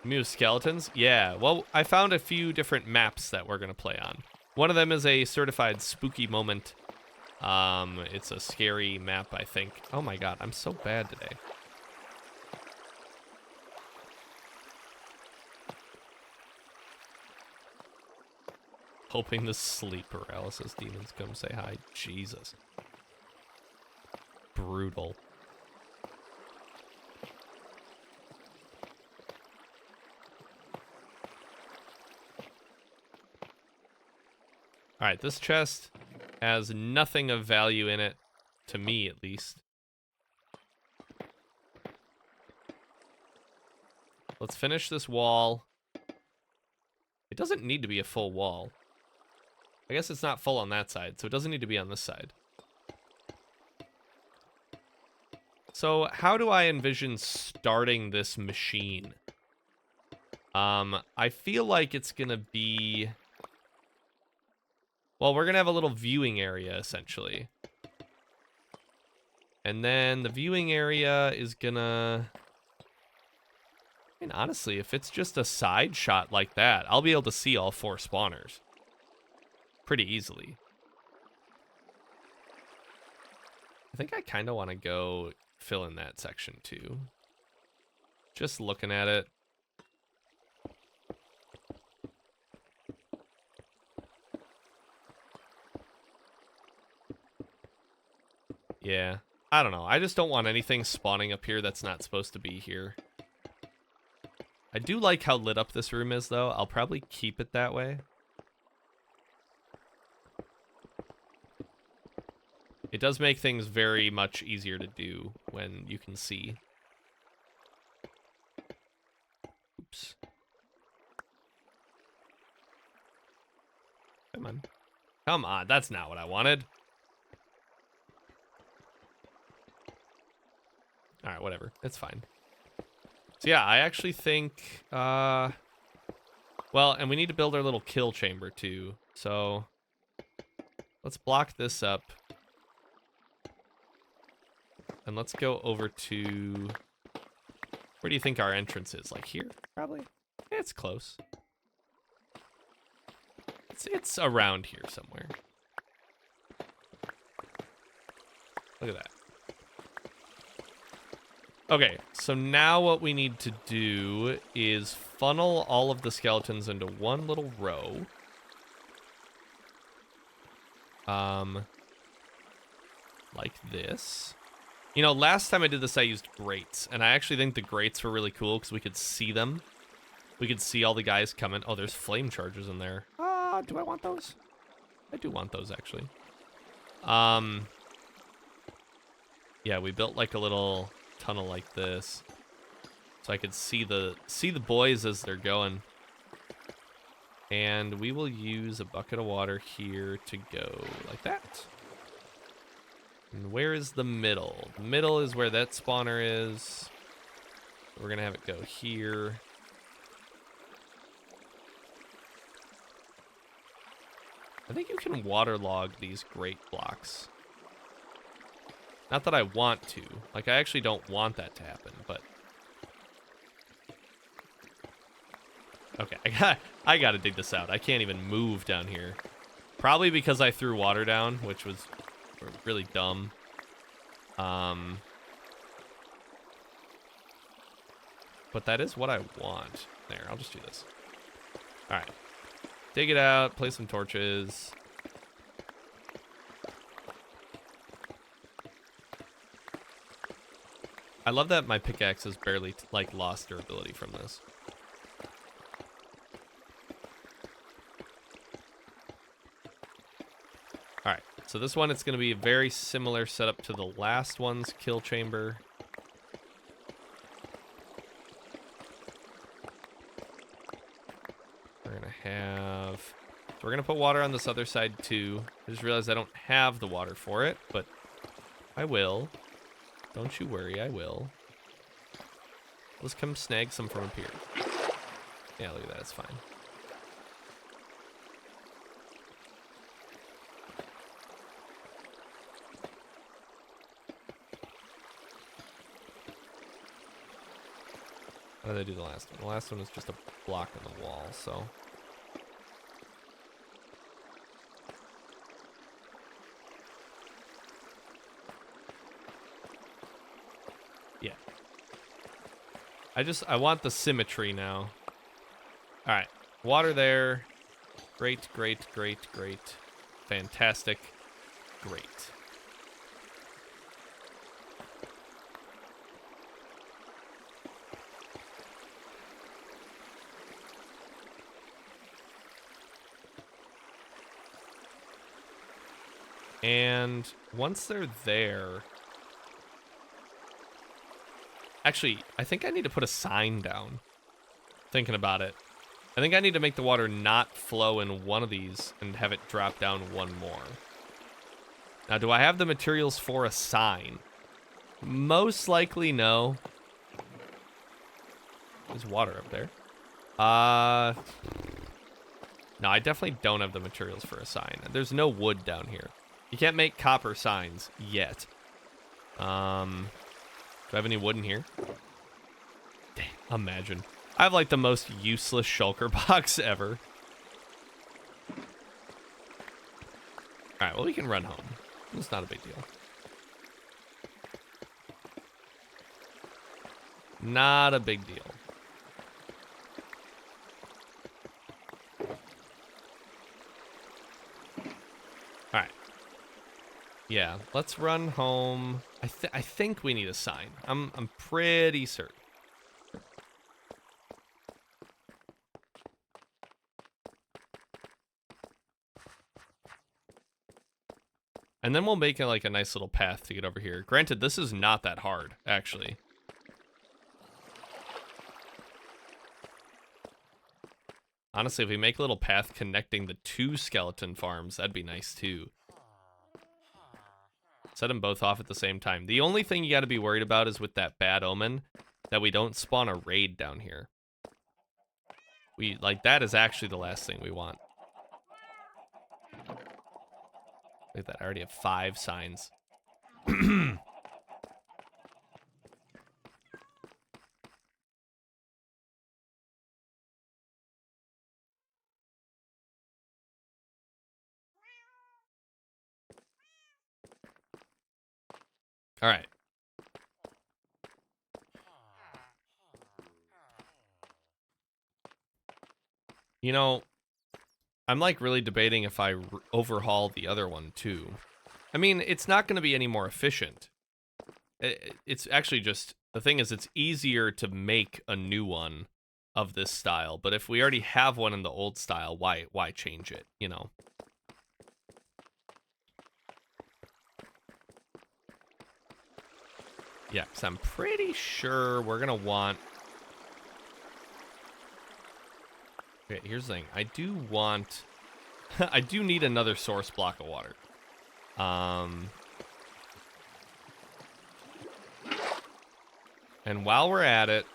Speaker 1: Muse skeletons? Yeah, well, I found a few different maps that we're going to play on. One of them is a certified spooky moment. It's a scary map, I think. Oh my god, I'm so bad today. Hoping the sleep paralysis demons come say hi. Jesus. Brutal. Alright, this chest has nothing of value in it, to me at least. Let's finish this wall. It doesn't need to be a full wall. I guess it's not full on that side, so it doesn't need to be on this side. So how do I envision starting this machine? I feel like it's gonna be... Well, we're gonna have a little viewing area, essentially. And then the viewing area is gonna... I mean, honestly, if it's just a side shot like that, I'll be able to see all 4 spawners. Pretty easily. I think I kind of want to go fill in that section too. Just looking at it. Yeah. I don't know. I just don't want anything spawning up here that's not supposed to be here. I do like how lit up this room is, though. I'll probably keep it that way. It does make things very much easier to do when you can see. Oops. Come on. Come on, that's not what I wanted. Alright, whatever. It's fine. So yeah, I actually think, well, and we need to build our little kill chamber too. So let's block this up. And let's go over to, where do you think our entrance is? Like here, probably? Yeah, it's close. It's around here somewhere. Look at that. Okay, so now what we need to do is funnel all of the skeletons into one little row. Like this. You know, last time I did this, I used grates, and I actually think the grates were really cool because we could see them. We could see all the guys coming. Oh, there's flame charges in there. Do I want those? I do want those, actually. Yeah, we built like a little tunnel like this, so I could see the boys as they're going. And we will use a bucket of water here to go like that. And where is the middle? The middle is where that spawner is. We're gonna have it go here. I think you can waterlog these grate blocks. Not that I want to. Like, I actually don't want that to happen, but... Okay, I gotta dig this out. I can't even move down here. Probably because I threw water down, which was really dumb. But that is what I want. There, I'll just do this. Alright. Dig it out, place some torches. I love that my pickaxe has barely, like, lost durability from this. Alright, so this one, it's going to be a very similar setup to the last one's kill chamber. We're going to have... So we're going to put water on this other side, too. I just realized I don't have the water for it, but I will. Don't you worry, I will. Let's come snag some from up here. Yeah, look at that, it's fine. How did I do the last one? The last one was just a block on the wall, so... Yeah. I want the symmetry now. Alright. Water there. Great, great, great, great. Fantastic. Great. And once they're there... Actually, I think I need to put a sign down. Thinking about it. I think I need to make the water not flow in one of these and have it drop down one more. Now, do I have the materials for a sign? Most likely no. There's water up there. No, I definitely don't have the materials for a sign. There's no wood down here. You can't make copper signs yet. Do I have any wood in here? Dang, imagine. I have like the most useless shulker box ever. Alright, well we can run home. It's not a big deal. Not a big deal. Alright. Yeah, let's run home. I think we need a sign. I'm pretty certain. And then we'll make it like a nice little path to get over here. Granted, this is not that hard, actually. Honestly, if we make a little path connecting the two skeleton farms, that'd be nice too. Set them both off at the same time. The only thing you got to be worried about is with that bad omen, that we don't spawn a raid down here. That is actually the last thing we want. Look at that, I already have 5 signs. All right. You know, I'm like really debating if I overhaul the other one too. I mean, it's not going to be any more efficient. It's actually just, the thing is, it's easier to make a new one of this style. But if we already have one in the old style, why change it, you know? Yeah, because I'm pretty sure we're going to want... Okay, here's the thing. I do want... I do need another source block of water. And while we're at it,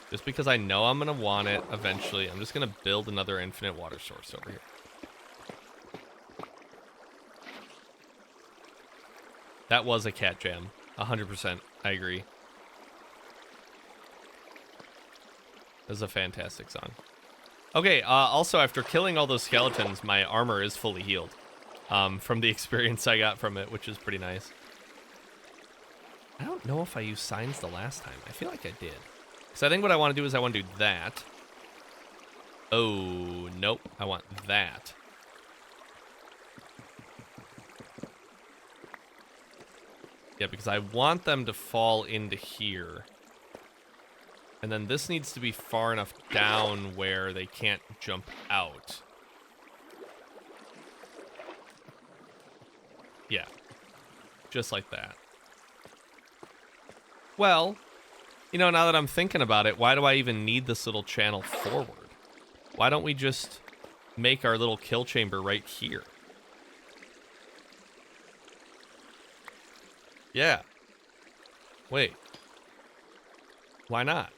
Speaker 1: just because I know I'm going to want it eventually, I'm just going to build another infinite water source over here. That was a cat jam. 100%. I agree. This is a fantastic song. Okay, also, after killing all those skeletons, my armor is fully healed. From the experience I got from it, which is pretty nice. I don't know if I used signs the last time. I feel like I did. So I think what I want to do is I want to do that. Oh, nope. I want that. Yeah, because I want them to fall into here. And then this needs to be far enough down where they can't jump out. Yeah. Just like that. Well, you know, now that I'm thinking about it, why do I even need this little channel forward? Why don't we just make our little kill chamber right here? Yeah. Wait. Why not?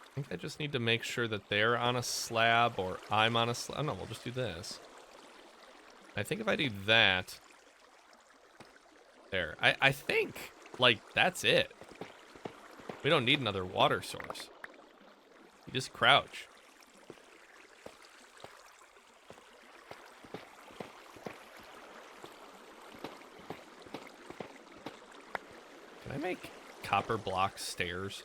Speaker 1: I think I just need to make sure that they're on a slab or I'm on a slab. Oh, no, we'll just do this. I think if I do that... There. I think, like, that's it. We don't need another water source. You just crouch. Can I make copper block stairs?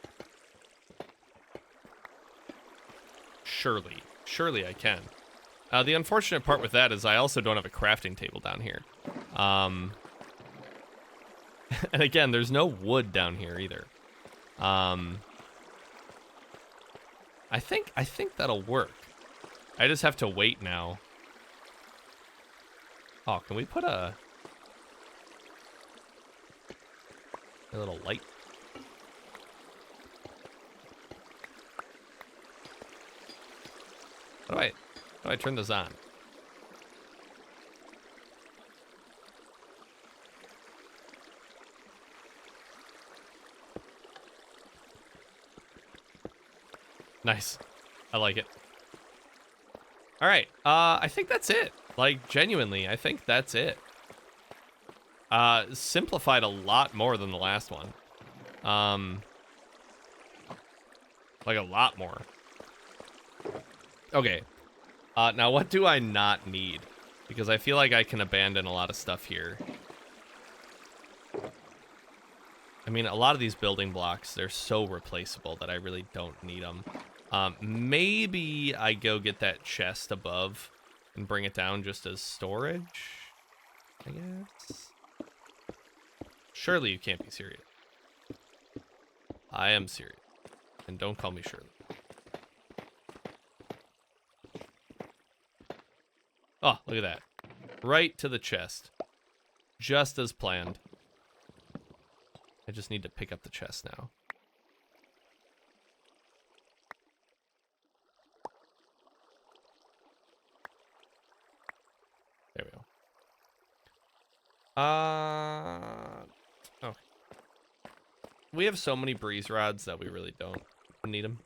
Speaker 1: Surely. Surely I can. The unfortunate part with that is I also don't have a crafting table down here. And again, there's no wood down here either. I think that'll work. I just have to wait now. Oh, can we put a little light? How do I turn this on? Nice. I like it. All right. I think that's it. Like, genuinely, I think that's it. Simplified a lot more than the last one. Like a lot more. Okay. Now what do I not need? Because I feel like I can abandon a lot of stuff here. I mean, a lot of these building blocks, they're so replaceable that I really don't need them. Maybe I go get that chest above and bring it down just as storage, I guess. Surely you can't be serious. I am serious. And don't call me Shirley. Oh, look at that. Right to the chest. Just as planned. I just need to pick up the chest now. There we go. Oh. We have so many breeze rods that we really don't need them.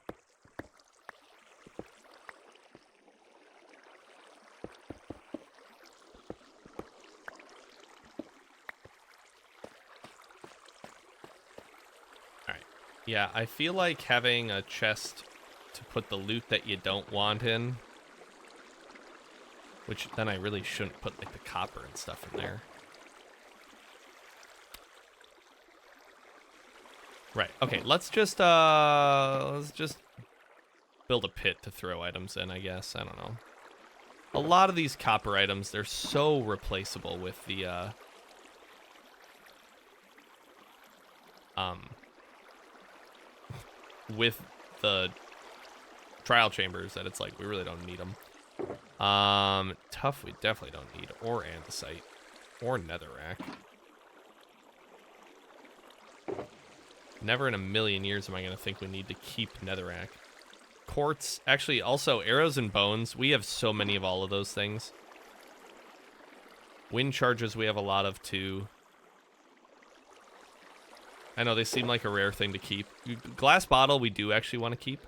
Speaker 1: Alright. Yeah, I feel like having a chest to put the loot that you don't want in. Which then I really shouldn't put like the copper and stuff in there. Right. Okay, let's just build a pit to throw items in, I guess. I don't know. A lot of these copper items, they're so replaceable with the with the trial chambers that it's like we really don't need them. Tough we definitely don't need, or andesite, or netherrack. Never in a million years am I going to think we need to keep netherrack. Quartz, actually, also arrows and bones. We have so many of all of those things. Wind charges we have a lot of too. I know they seem like a rare thing to keep. Glass bottle we do actually want to keep.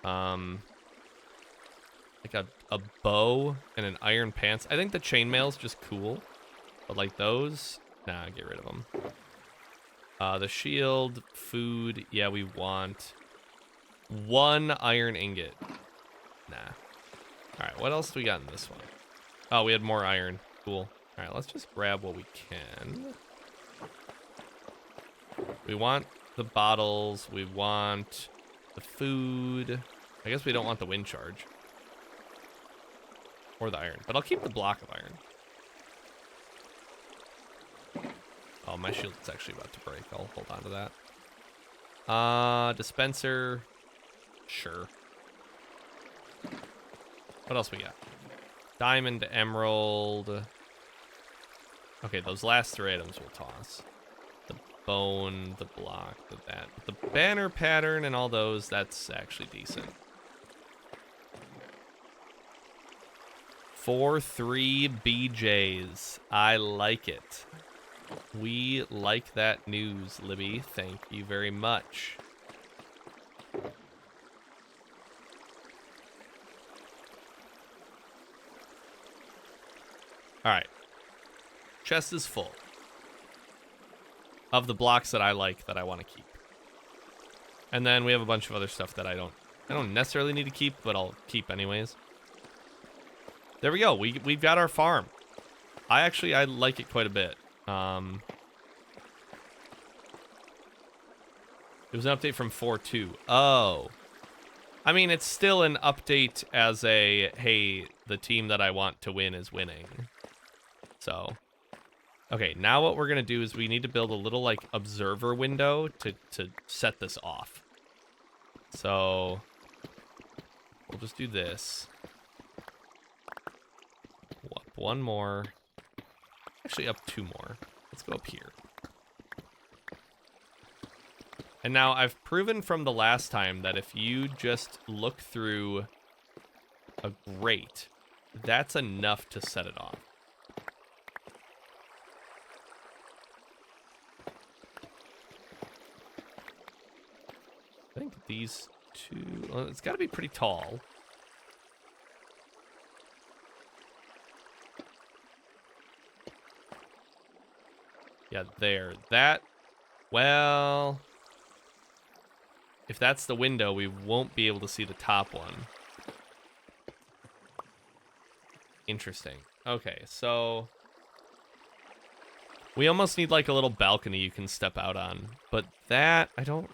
Speaker 1: Like a bow and an iron pants. I think the chainmail's just cool. But like those, nah, get rid of them. The shield, food, yeah, we want 1 iron ingot. Nah. Alright, what else do we got in this one? Oh, we had more iron. Cool. Alright, let's just grab what we can. We want the bottles. We want the food. I guess we don't want the wind charge. Or the iron. But I'll keep the block of iron. Oh, my shield's actually about to break. I'll hold on to that. Dispenser. Sure. What else we got? Diamond, emerald. Okay, those last 3 items we'll toss. The bone, the block, that. But the banner pattern and all those, that's actually decent. 4-3 BJs. I like it. We like that news, Libby. Thank you very much. Alright. Chest is full. Of the blocks that I like that I want to keep. And then we have a bunch of other stuff that I don't necessarily need to keep, but I'll keep anyways. There we go. We've got our farm. I like it quite a bit. It was an update from 4.2. Oh. I mean, it's still an update as a, hey, the team that I want to win is winning. So, okay, now what we're going to do is we need to build a little, like, observer window to set this off. So, we'll just do this. Up 1 more. Actually, up 2 more. Let's go up here. And now I've proven from the last time that if you just look through a grate, that's enough to set it off. I think these 2, well, it's got to be pretty tall. Yeah, there. That, well, if that's the window, we won't be able to see the top one. Interesting. Okay, so We almost need like a little balcony you can step out on. But that, I don't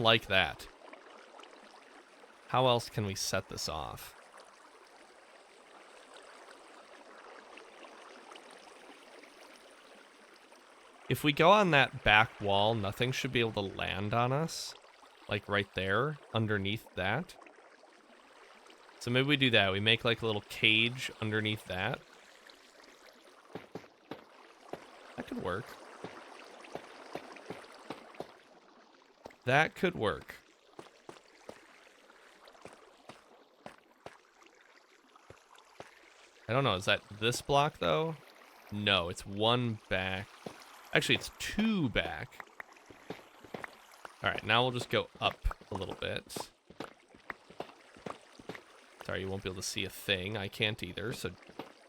Speaker 1: like that. How else can we set this off? If we go on that back wall, nothing should be able to land on us. Like right there, underneath that. So maybe we do that. We make like a little cage underneath that. That could work. That could work. I don't know. Is that this block, though? No, it's one back. Actually, it's two back. All right, now we'll just go up a little bit. Sorry, you won't be able to see a thing. I can't either, so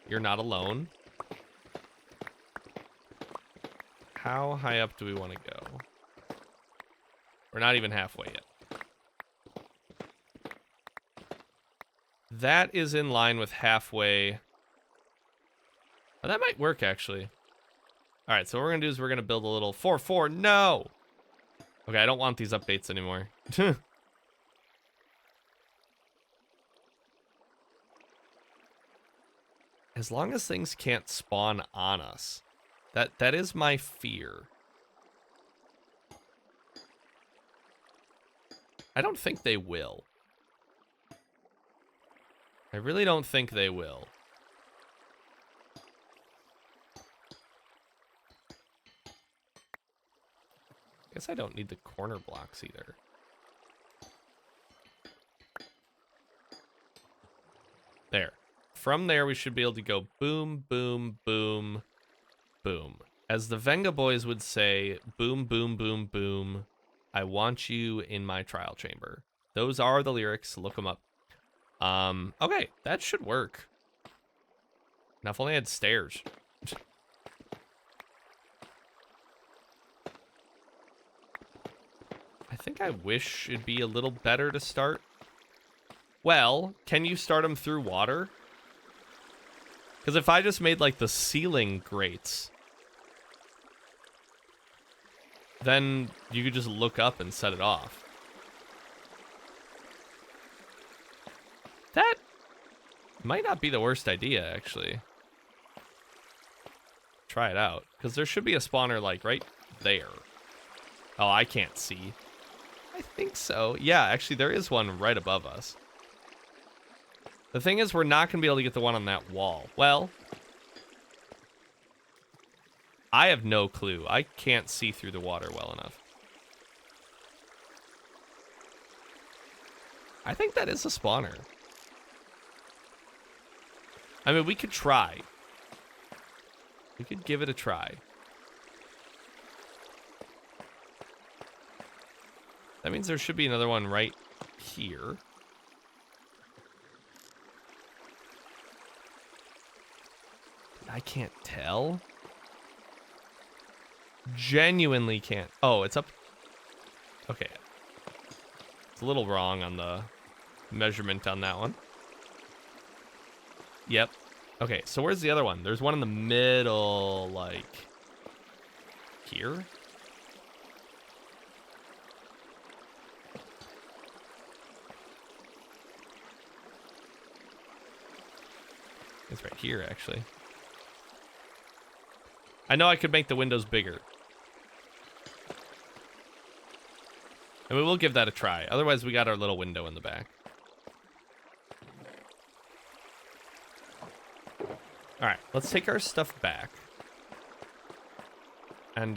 Speaker 1: you're not alone. How high up do we want to go? We're not even halfway yet. That is in line with halfway. Oh, that might work, actually. All right, so what we're going to do is we're going to build a little 4-4. No! Okay, I don't want these updates anymore. As long as things can't spawn on us. That is my fear. I don't think they will. I really don't think they will. I guess I don't need the corner blocks either. There. From there, we should be able to go boom, boom, boom, boom. As the Venga boys would say, boom, boom, boom, boom. I want you in my trial chamber. Those are the lyrics. Look them up. Okay, that should work. Now, if only I had stairs. I think I wish it'd be a little better to start. Well, can you start them through water? Because if I just made, like, the ceiling grates, then you could just look up and set it off. That might not be the worst idea, actually. Try it out. Because there should be a spawner, like, right there. Oh, I can't see. I think so. Yeah, actually, there is one right above us. The thing is, we're not going to be able to get the one on that wall. Well, I have no clue. I can't see through the water well enough. I think that is a spawner. I mean, we could try. We could give it a try. That means there should be another one right here. I can't tell. Genuinely can't. Oh, it's up. Okay. It's a little wrong on the measurement on that one. Yep. Okay, so where's the other one? There's one in the middle, like here. It's right here, actually. I know I could make the windows bigger. And we will give that a try. Otherwise, we got our little window in the back. Alright, let's take our stuff back. And,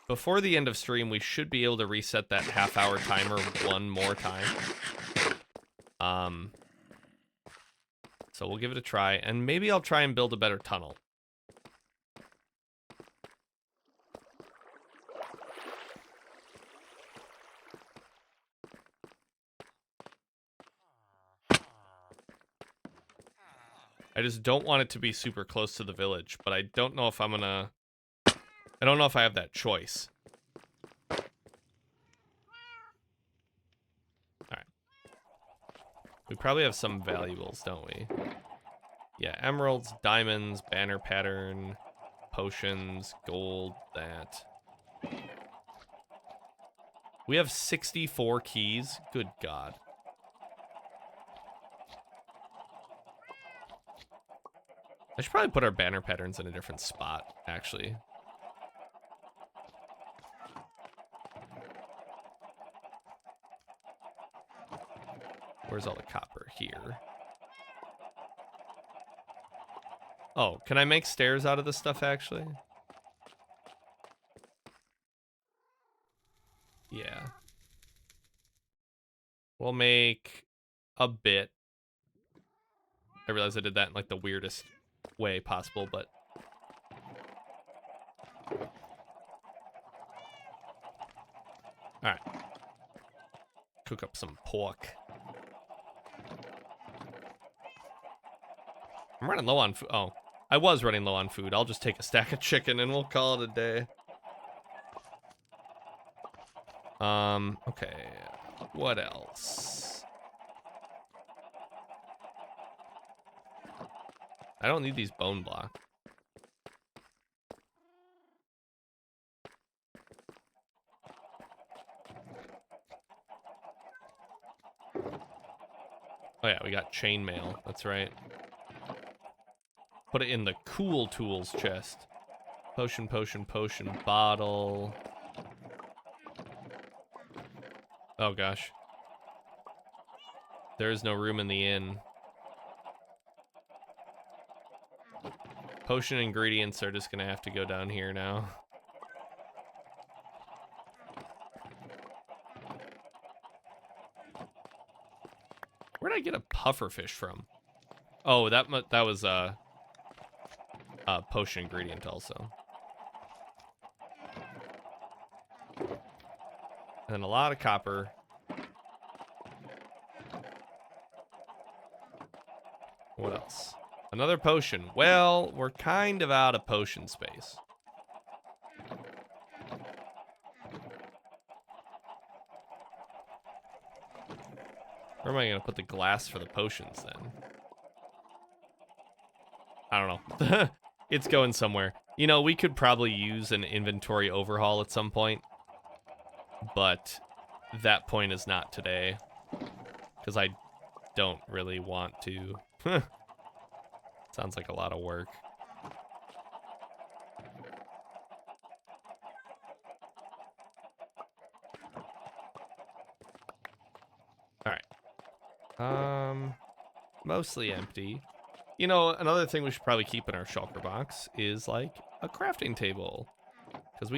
Speaker 1: before the end of stream, we should be able to reset that half-hour timer one more time. So we'll give it a try, and maybe I'll try and build a better tunnel. I just don't want it to be super close to the village, but I don't know if I'm gonna... I don't know if I have that choice. Alright. We probably have some valuables, don't we? Yeah, emeralds, diamonds, banner pattern, potions, gold, that. We have 64 keys. Good God. I should probably put our banner patterns in a different spot, actually. Where's all the copper? Here. Oh, can I make stairs out of this stuff, actually? Yeah. We'll make a bit. I realize I did that in, like, the weirdest way possible, but... Alright. Cook up some pork. I'm running low on food. Oh, I was running low on food. I'll just take a stack of chicken and we'll call it a day. Okay. What else? I don't need these bone blocks. Oh yeah, we got chainmail. That's right. Put it in the cool tools chest. Potion, potion, potion, bottle. Oh gosh. There is no room in the inn. Potion ingredients are just gonna have to go down here now. Where did I get a pufferfish from? Oh, that was a potion ingredient also. And a lot of copper. What else? Another potion. Well, we're kind of out of potion space. Where am I going to put the glass for the potions then? I don't know. It's going somewhere. You know, we could probably use an inventory overhaul at some point. But that point is not today. Because I don't really want to. Sounds like a lot of work. Alright. Mostly empty. You know, another thing we should probably keep in our shulker box is, like, a crafting table. Because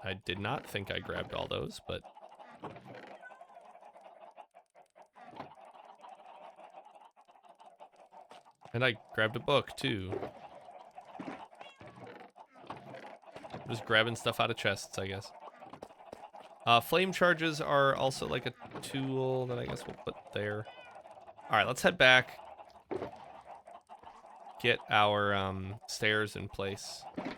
Speaker 1: I did not think I grabbed all those, but... And I grabbed a book, too. I'm just grabbing stuff out of chests, I guess. Flame charges are also, like, a tool that I guess we'll put there. Alright, let's head back. Get our, stairs in place. We'll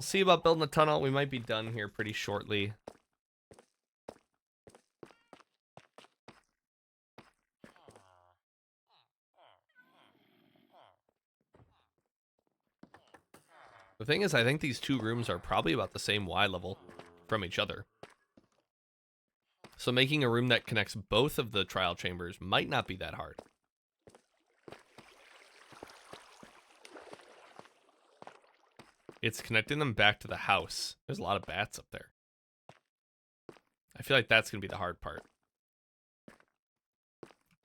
Speaker 1: see about building a tunnel. We might be done here pretty shortly. The thing is, I think these two rooms are probably about the same Y level from each other. So making a room that connects both of the trial chambers might not be that hard. It's connecting them back to the house. There's a lot of bats up there. I feel like that's going to be the hard part.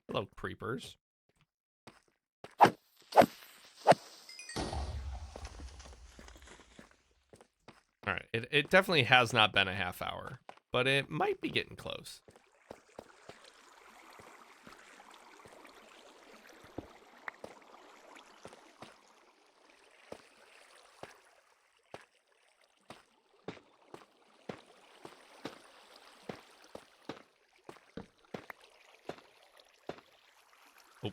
Speaker 1: Hello, creepers. Alright, it definitely has not been a half hour, but it might be getting close. Oh.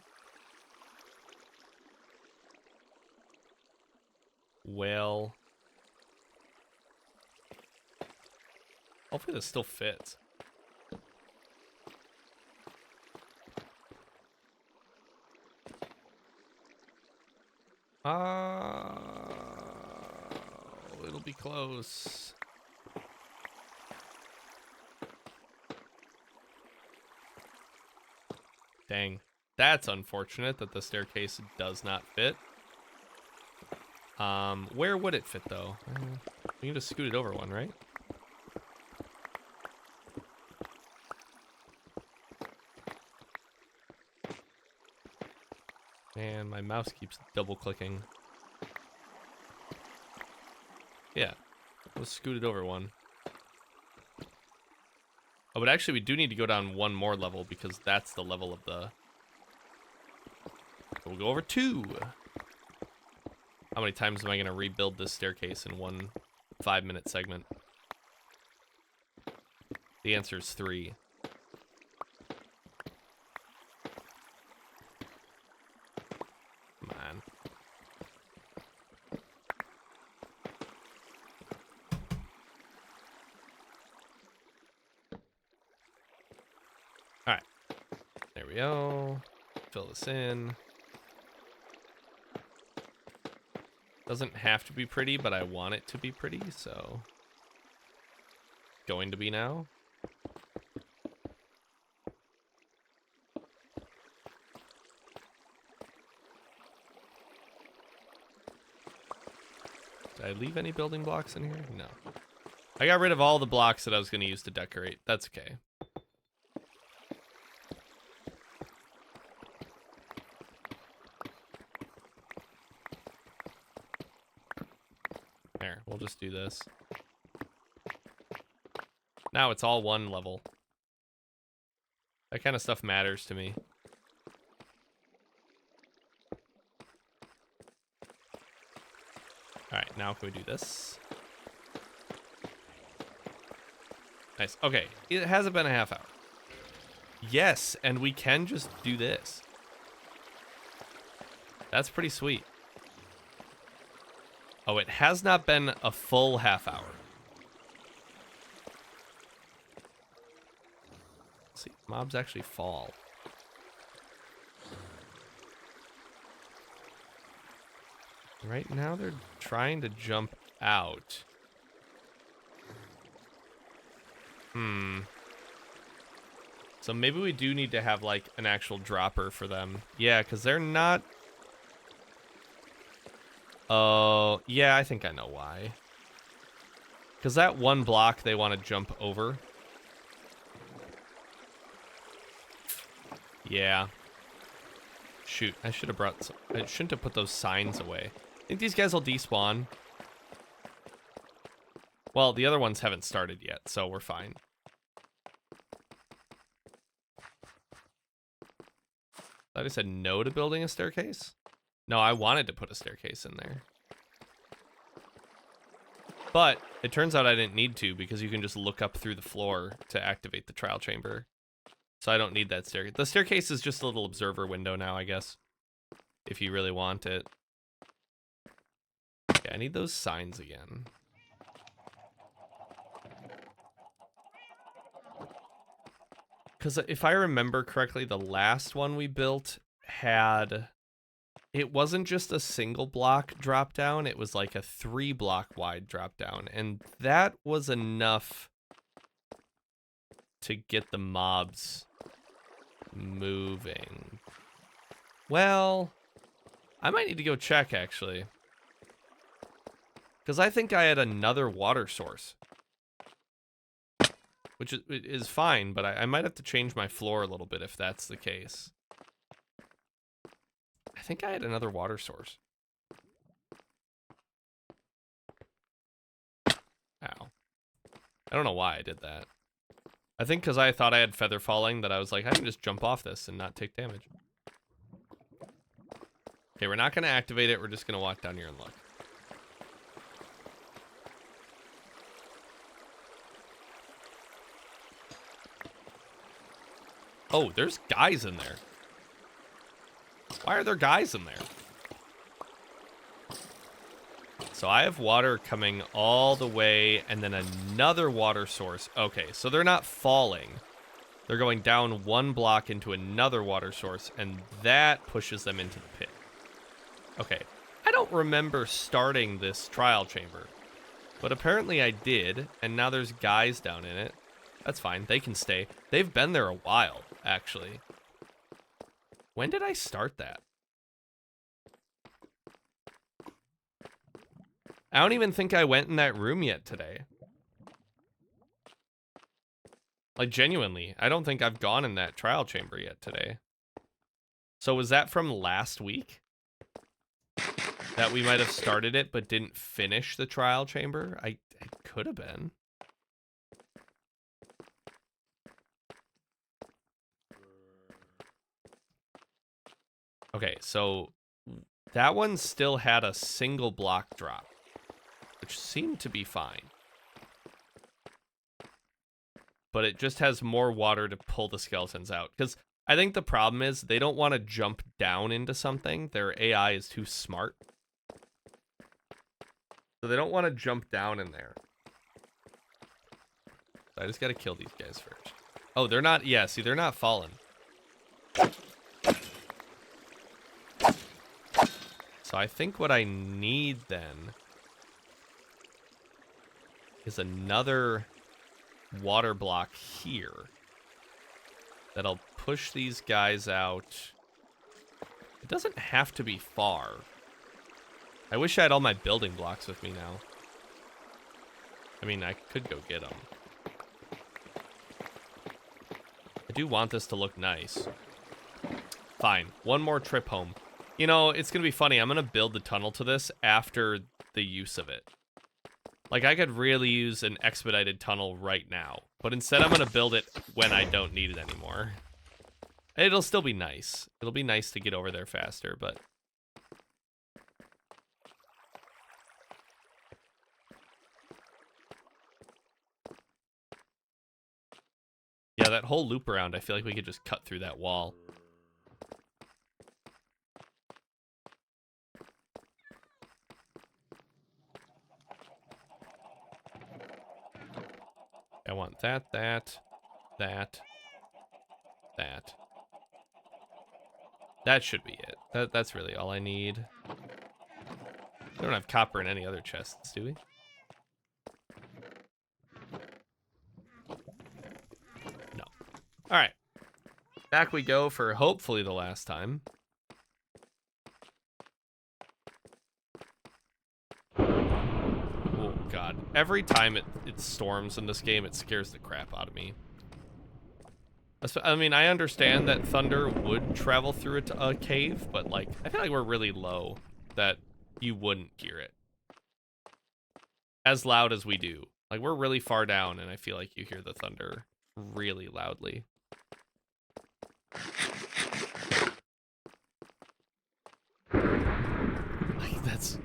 Speaker 1: Well... Hopefully this still fits. It'll be close. Dang. That's unfortunate that the staircase does not fit. Where would it fit, though? We can just scoot it over one, right? And my mouse keeps double-clicking. Yeah. Let's scoot it over one. Oh, but actually we do need to go down one more level because that's the level of the... We'll go over 2. How many times am I going to rebuild this staircase in one 5-minute segment? The answer is 3. Come on. Alright. There we go. Fill this in. Doesn't have to be pretty, but I want it to be pretty, so... Going to be now. Did I leave any building blocks in here? No. I got rid of all the blocks that I was going to use to decorate. That's okay. There, we'll just do this. Now it's all one level. That kind of stuff matters to me. Alright, now can we do this? Nice. Okay, it hasn't been a half hour. Yes, and we can just do this. That's pretty sweet. Oh, it has not been a full half hour. Let's see, mobs actually fall. Right now they're trying to jump out. So maybe we do need to have like an actual dropper for them. Yeah, because they're not... Oh, yeah, I think I know why. Because that one block they want to jump over. Yeah. Shoot, I should have brought some... I shouldn't have put those signs away. I think these guys will despawn. Well, the other ones haven't started yet, so we're fine. Thought I said no to building a staircase? No, I wanted to put a staircase in there. But it turns out I didn't need to because you can just look up through the floor to activate the trial chamber. So I don't need that staircase. The staircase is just a little observer window now, I guess. If you really want it. Okay, I need those signs again. Because if I remember correctly, the last one we built had... It wasn't just a single block drop down, it was like a 3-block wide drop down. And that was enough to get the mobs moving. Well, I might need to go check, actually. Because I think I had another water source. Which is fine, but I might have to change my floor a little bit if that's the case. I think I had another water source. Ow. I don't know why I did that. I think because I thought I had feather falling that I was like, I can just jump off this and not take damage. Okay, we're not going to activate it. We're just going to walk down here and look. Oh, there's guys in there. Why are there guys in there? So I have water coming all the way and then another water source. Okay, so they're not falling. They're going down 1 block into another water source and that pushes them into the pit. Okay, I don't remember starting this trial chamber, but apparently I did, and now there's guys down in it. That's fine. They can stay. They've been there a while, actually. When did I start that? I don't even think I went in that room yet today. Like, genuinely, I don't think I've gone in that trial chamber yet today. So was that from last week? That we might have started it but didn't finish the trial chamber? It could have been. Okay, so that one still had a single block drop, which seemed to be fine. But it just has more water to pull the skeletons out. Because I think the problem is they don't want to jump down into something. Their AI is too smart. So they don't want to jump down in there. I just got to kill these guys first. Oh, they're not... Yeah, see, they're not falling. So I think what I need then is another water block here that'll push these guys out. It doesn't have to be far. I wish I had all my building blocks with me now. I mean, I could go get them. I do want this to look nice. Fine. One more trip home. You know, it's going to be funny. I'm going to build the tunnel to this after the use of it. Like, I could really use an expedited tunnel right now. But instead, I'm going to build it when I don't need it anymore. It'll still be nice. It'll be nice to get over there faster, but... Yeah, that whole loop around, I feel like we could just cut through that wall. I want that. That should be it. That's really all I need. We don't have copper in any other chests, do we? No. Alright. Back we go for hopefully the last time. Oh, God. Every time it storms in this game, it scares the crap out of me. I mean, I understand that thunder would travel through a cave, but, like, I feel like we're really low that you wouldn't hear it. As loud as we do. Like, we're really far down, and I feel like you hear the thunder really loudly. Like, that's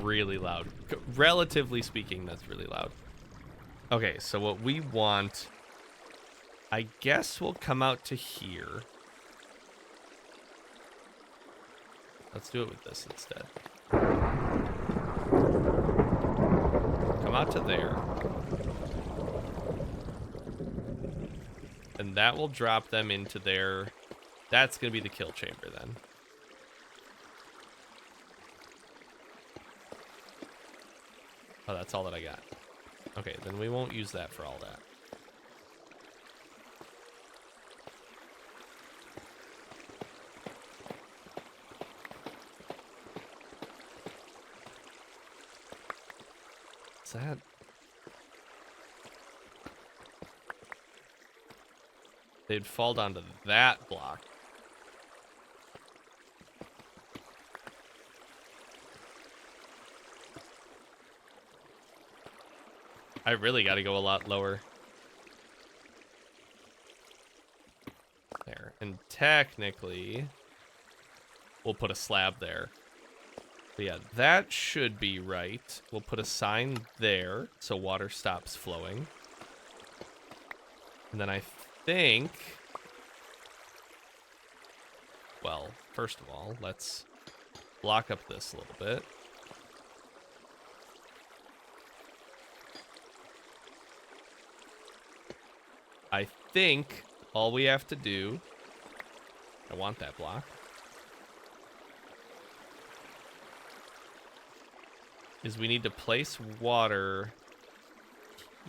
Speaker 1: really loud. Relatively speaking, that's really loud. Okay, so what we want... I guess we'll come out to here. Let's do it with this instead. Come out to there. And that will drop them into there. That's going to be the kill chamber then. Oh, that's all that I got. Okay, then we won't use that for all that. That they'd fall down to that block. I really got to go a lot lower. There. And technically, we'll put a slab there. But yeah, that should be right. We'll put a sign there so water stops flowing. And then I think... Well, first of all, let's block up this a little bit. I think all we have to do... I want that block. is we need to place water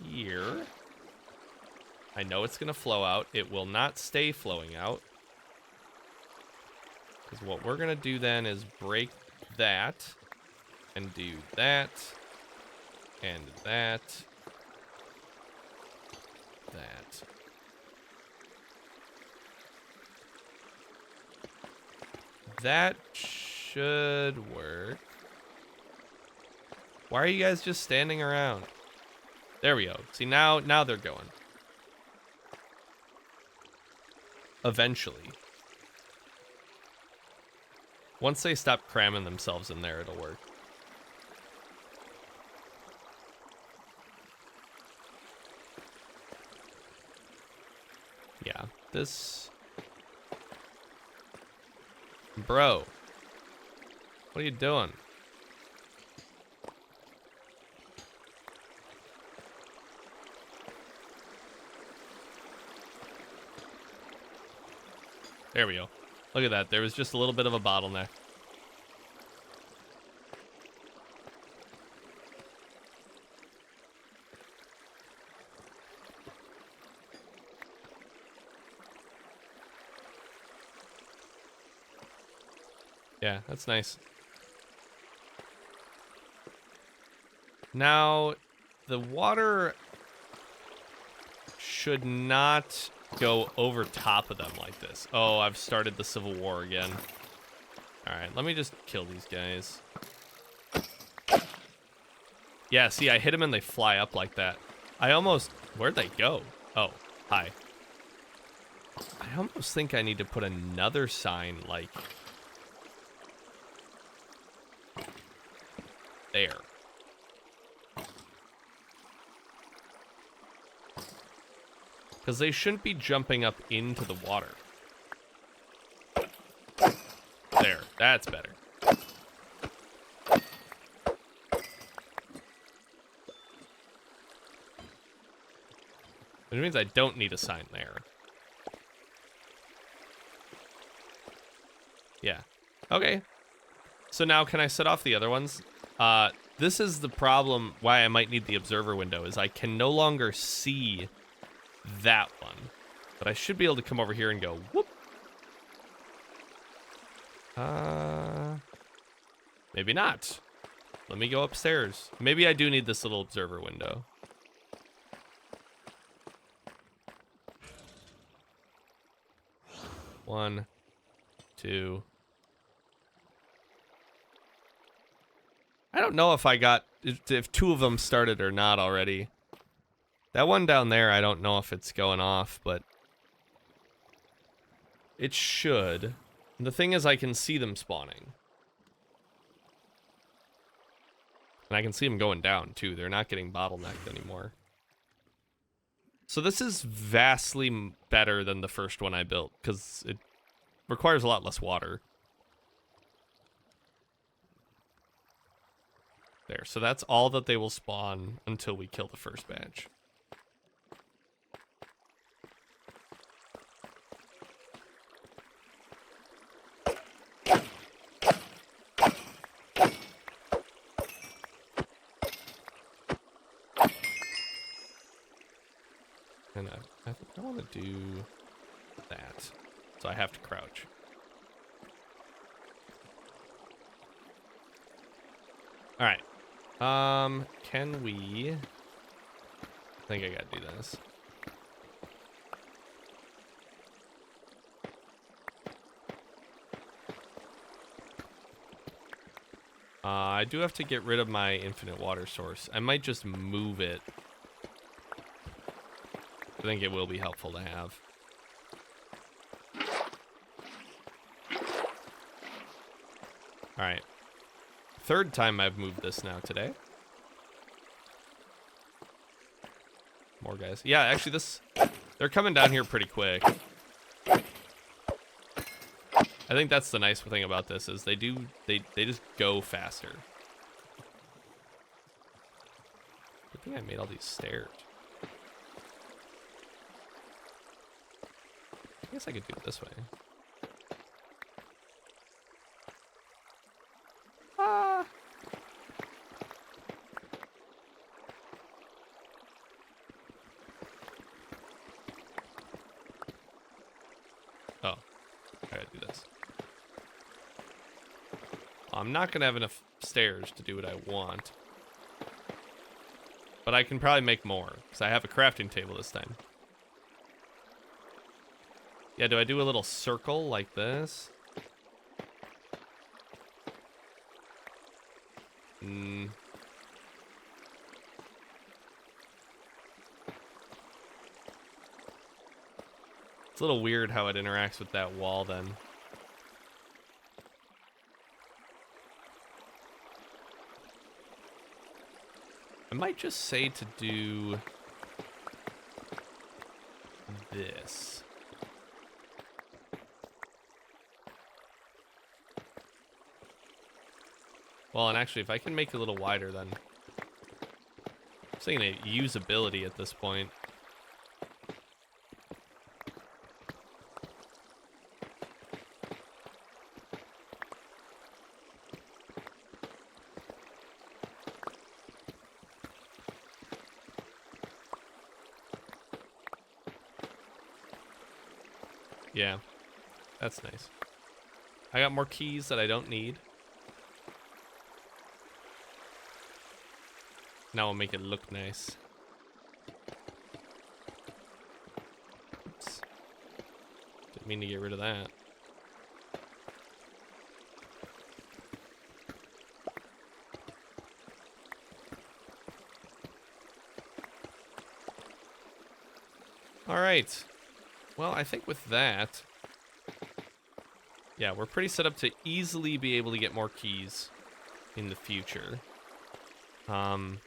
Speaker 1: here. I know it's going to flow out. It will not stay flowing out. Because what we're going to do then is break that and do that and that. That should work. Why are you guys just standing around? There we go. See, now they're going. Eventually. Once they stop cramming themselves in there, it'll work. Yeah, this... Bro. What are you doing? There we go. Look at that. There was just a little bit of a bottleneck. Yeah, that's nice. Now, the water should not go over top of them like this. Oh, I've started the Civil War again. Alright, let me just kill these guys. Yeah, see, I hit them and they fly up like that. I almost... Where'd they go? Oh, hi. I almost think I need to put another sign, like... there. Because they shouldn't be jumping up into the water. There, that's better. Which means I don't need a sign there. Yeah. Okay. So now can I set off the other ones? This is the problem why I might need the observer window, is I can no longer see that one. But I should be able to come over here and go, whoop. Maybe not. Let me go upstairs. Maybe I do need this little observer window. One, two. I don't know if I got, if two of them started or not already. That one down there, I don't know if it's going off, but it should. And the thing is, I can see them spawning. And I can see them going down, too. They're not getting bottlenecked anymore. So this is vastly better than the first one I built, because it requires a lot less water. There, so that's all that they will spawn until we kill the first batch. And I think I want to do that. So I have to crouch. All right. Can we... I think I gotta do this. I do have to get rid of my infinite water source. I might just move it. I think it will be helpful to have. All right. Third time I've moved this now today. More guys. Yeah, actually they're coming down here pretty quick. I think that's the nice thing about this is they just go faster. Good thing I made all these stairs. I guess I could do it this way. I'm not going to have enough stairs to do what I want. But I can probably make more, because I have a crafting table this time. Yeah, do I do a little circle like this? Hmm. It's a little weird how it interacts with that wall then. I might just say to do this. Well, and actually, if I can make it a little wider, then I'm thinking of usability at this point. Yeah, that's nice. I got more keys that I don't need. Now I'll make it look nice. Oops. Didn't mean to get rid of that. All right. Well, I think with that, yeah, we're pretty set up to easily be able to get more keys in the future. I mean,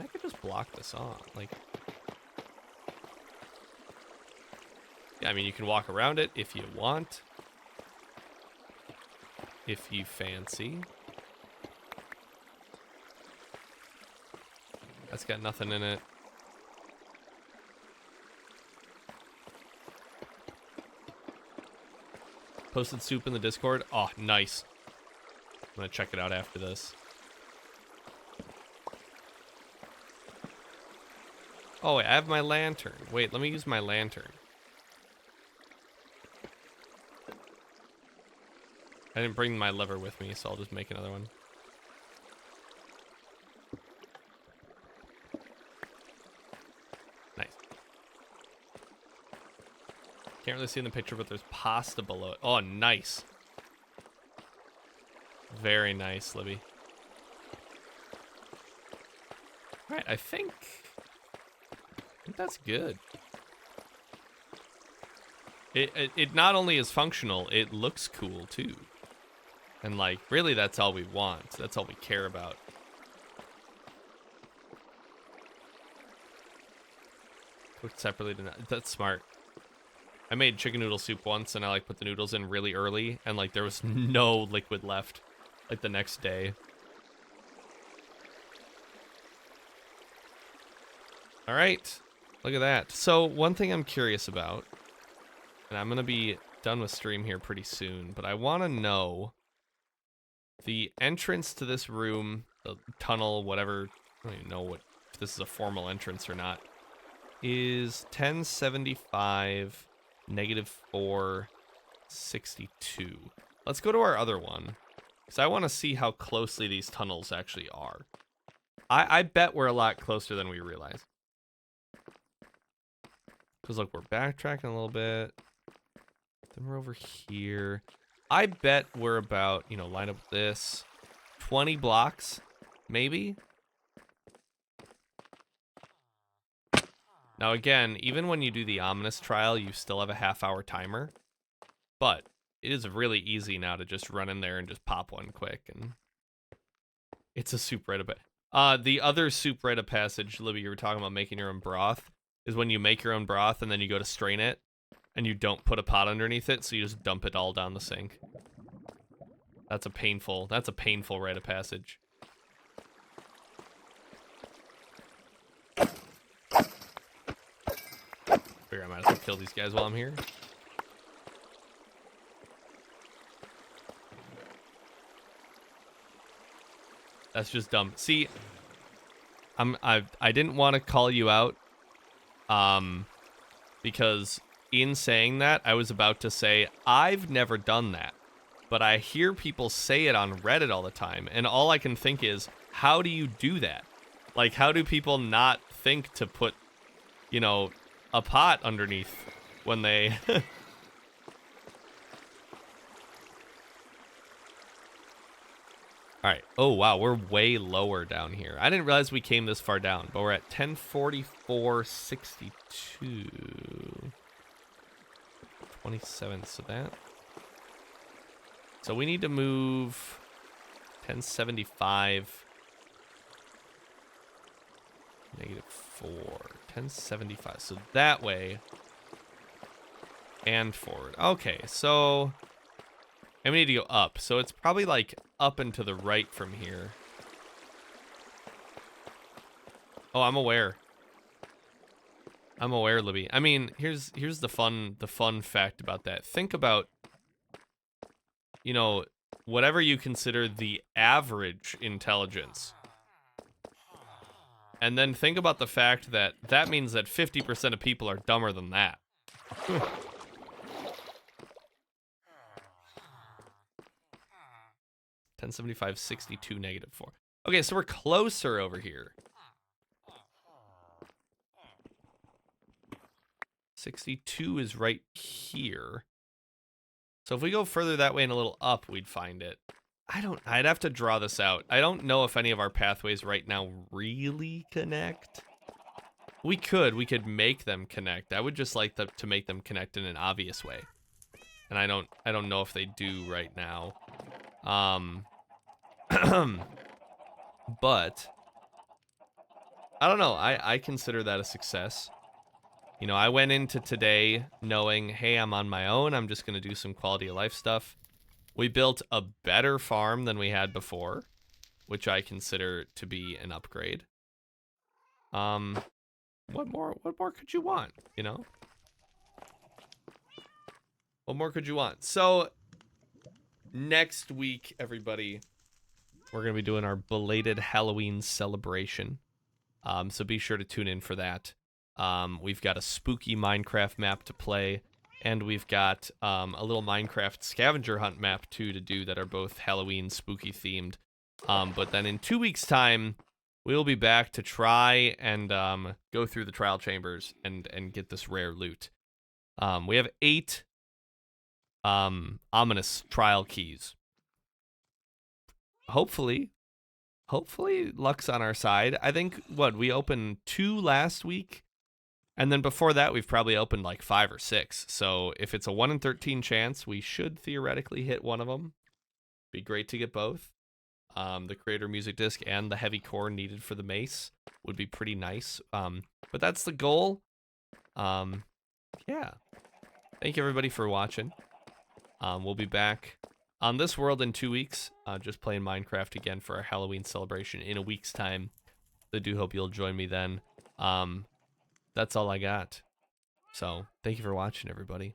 Speaker 1: I could just block this off. Like, yeah, I mean, you can walk around it if you want. If you fancy. That's got nothing in it. Posted soup in the Discord. Oh, nice. I'm gonna check it out after this. Oh, wait, I have my lantern. Wait, let me use my lantern. I didn't bring my lever with me, so I'll just make another one. Nice. Can't really see in the picture, but there's pasta below it. Oh, nice. Very nice, Libby. All right, I think that's good. It not only is functional, it looks cool too. And like, really, that's all we want. That's all we care about. Cooked separately. That's smart. I made chicken noodle soup once, and I like put the noodles in really early, and like there was no liquid left, like the next day. All right, look at that. So one thing I'm curious about, and I'm gonna be done with stream here pretty soon, but I want to know the entrance to this room, the tunnel, whatever. I don't even know what if this is a formal entrance or not. Is 1075 -462. Let's go to our other one, because I want to see how closely these tunnels actually are. I bet we're a lot closer than we realize. Because look, we're backtracking a little bit. Then we're over here. I bet we're about, you know, line up this. 20 blocks, maybe? Now again, even when you do the ominous trial, you still have a half-hour timer. But it is really easy now to just run in there and just pop one quick. And it's a soup Rita. The other soup Rita passage, Libby, you were talking about making your own broth, is when you make your own broth and then you go to strain it, and you don't put a pot underneath it, so you just dump it all down the sink. That's a painful rite of passage. Figure I might as well kill these guys while I'm here. That's just dumb. See, I didn't want to call you out, because in saying that, I was about to say, I've never done that. but I hear people say it on Reddit all the time, and all I can think is, how do you do that? Like, how do people not think to put, you know, a pot underneath when they... All right. Oh, wow. We're way lower down here. I didn't realize we came this far down, but we're at 1044.62. 27. So we need to move 1075. -4. 1075. So that way. And forward. Okay, so... And we need to go up, so it's probably like up and to the right from here. Oh, I'm aware. I'm aware, Libby. I mean, here's the fun fact about that. Think about, you know, whatever you consider the average intelligence. And then think about the fact that that means that 50% of people are dumber than that. 1075, 62, -4. Okay, so we're closer over here. 62 is right here. So if we go further that way and a little up, we'd find it. I'd have to draw this out. I don't know if any of our pathways right now really connect. We could make them connect. I would just like to make them connect in an obvious way. And I don't know if they do right now. But I don't know. I consider that a success. You know, I went into today knowing, hey, I'm on my own. I'm just going to do some quality of life stuff. We built a better farm than we had before, which I consider to be an upgrade. What more could you want, you know? What more could you want? So next week, everybody, we're going to be doing our belated Halloween celebration. So be sure to tune in for that. We've got a spooky Minecraft map to play, and we've got a little Minecraft scavenger hunt map too to do that are both Halloween spooky themed. But then in 2 weeks' time, we'll be back to try and go through the trial chambers and get this rare loot. We have 8 ominous trial keys. Hopefully luck's on our side. I think we opened 2 last week, and then before that we've probably opened like 5 or 6. So if it's a 1 in 13 chance, we should theoretically hit one of them. Be great to get both. The creator music disc and the heavy core needed for the mace would be pretty nice. But that's the goal. Yeah. Thank you everybody for watching. We'll be back on this world in 2 weeks, just playing Minecraft again for our Halloween celebration in a week's time. I do hope you'll join me then. That's all I got. So, thank you for watching, everybody.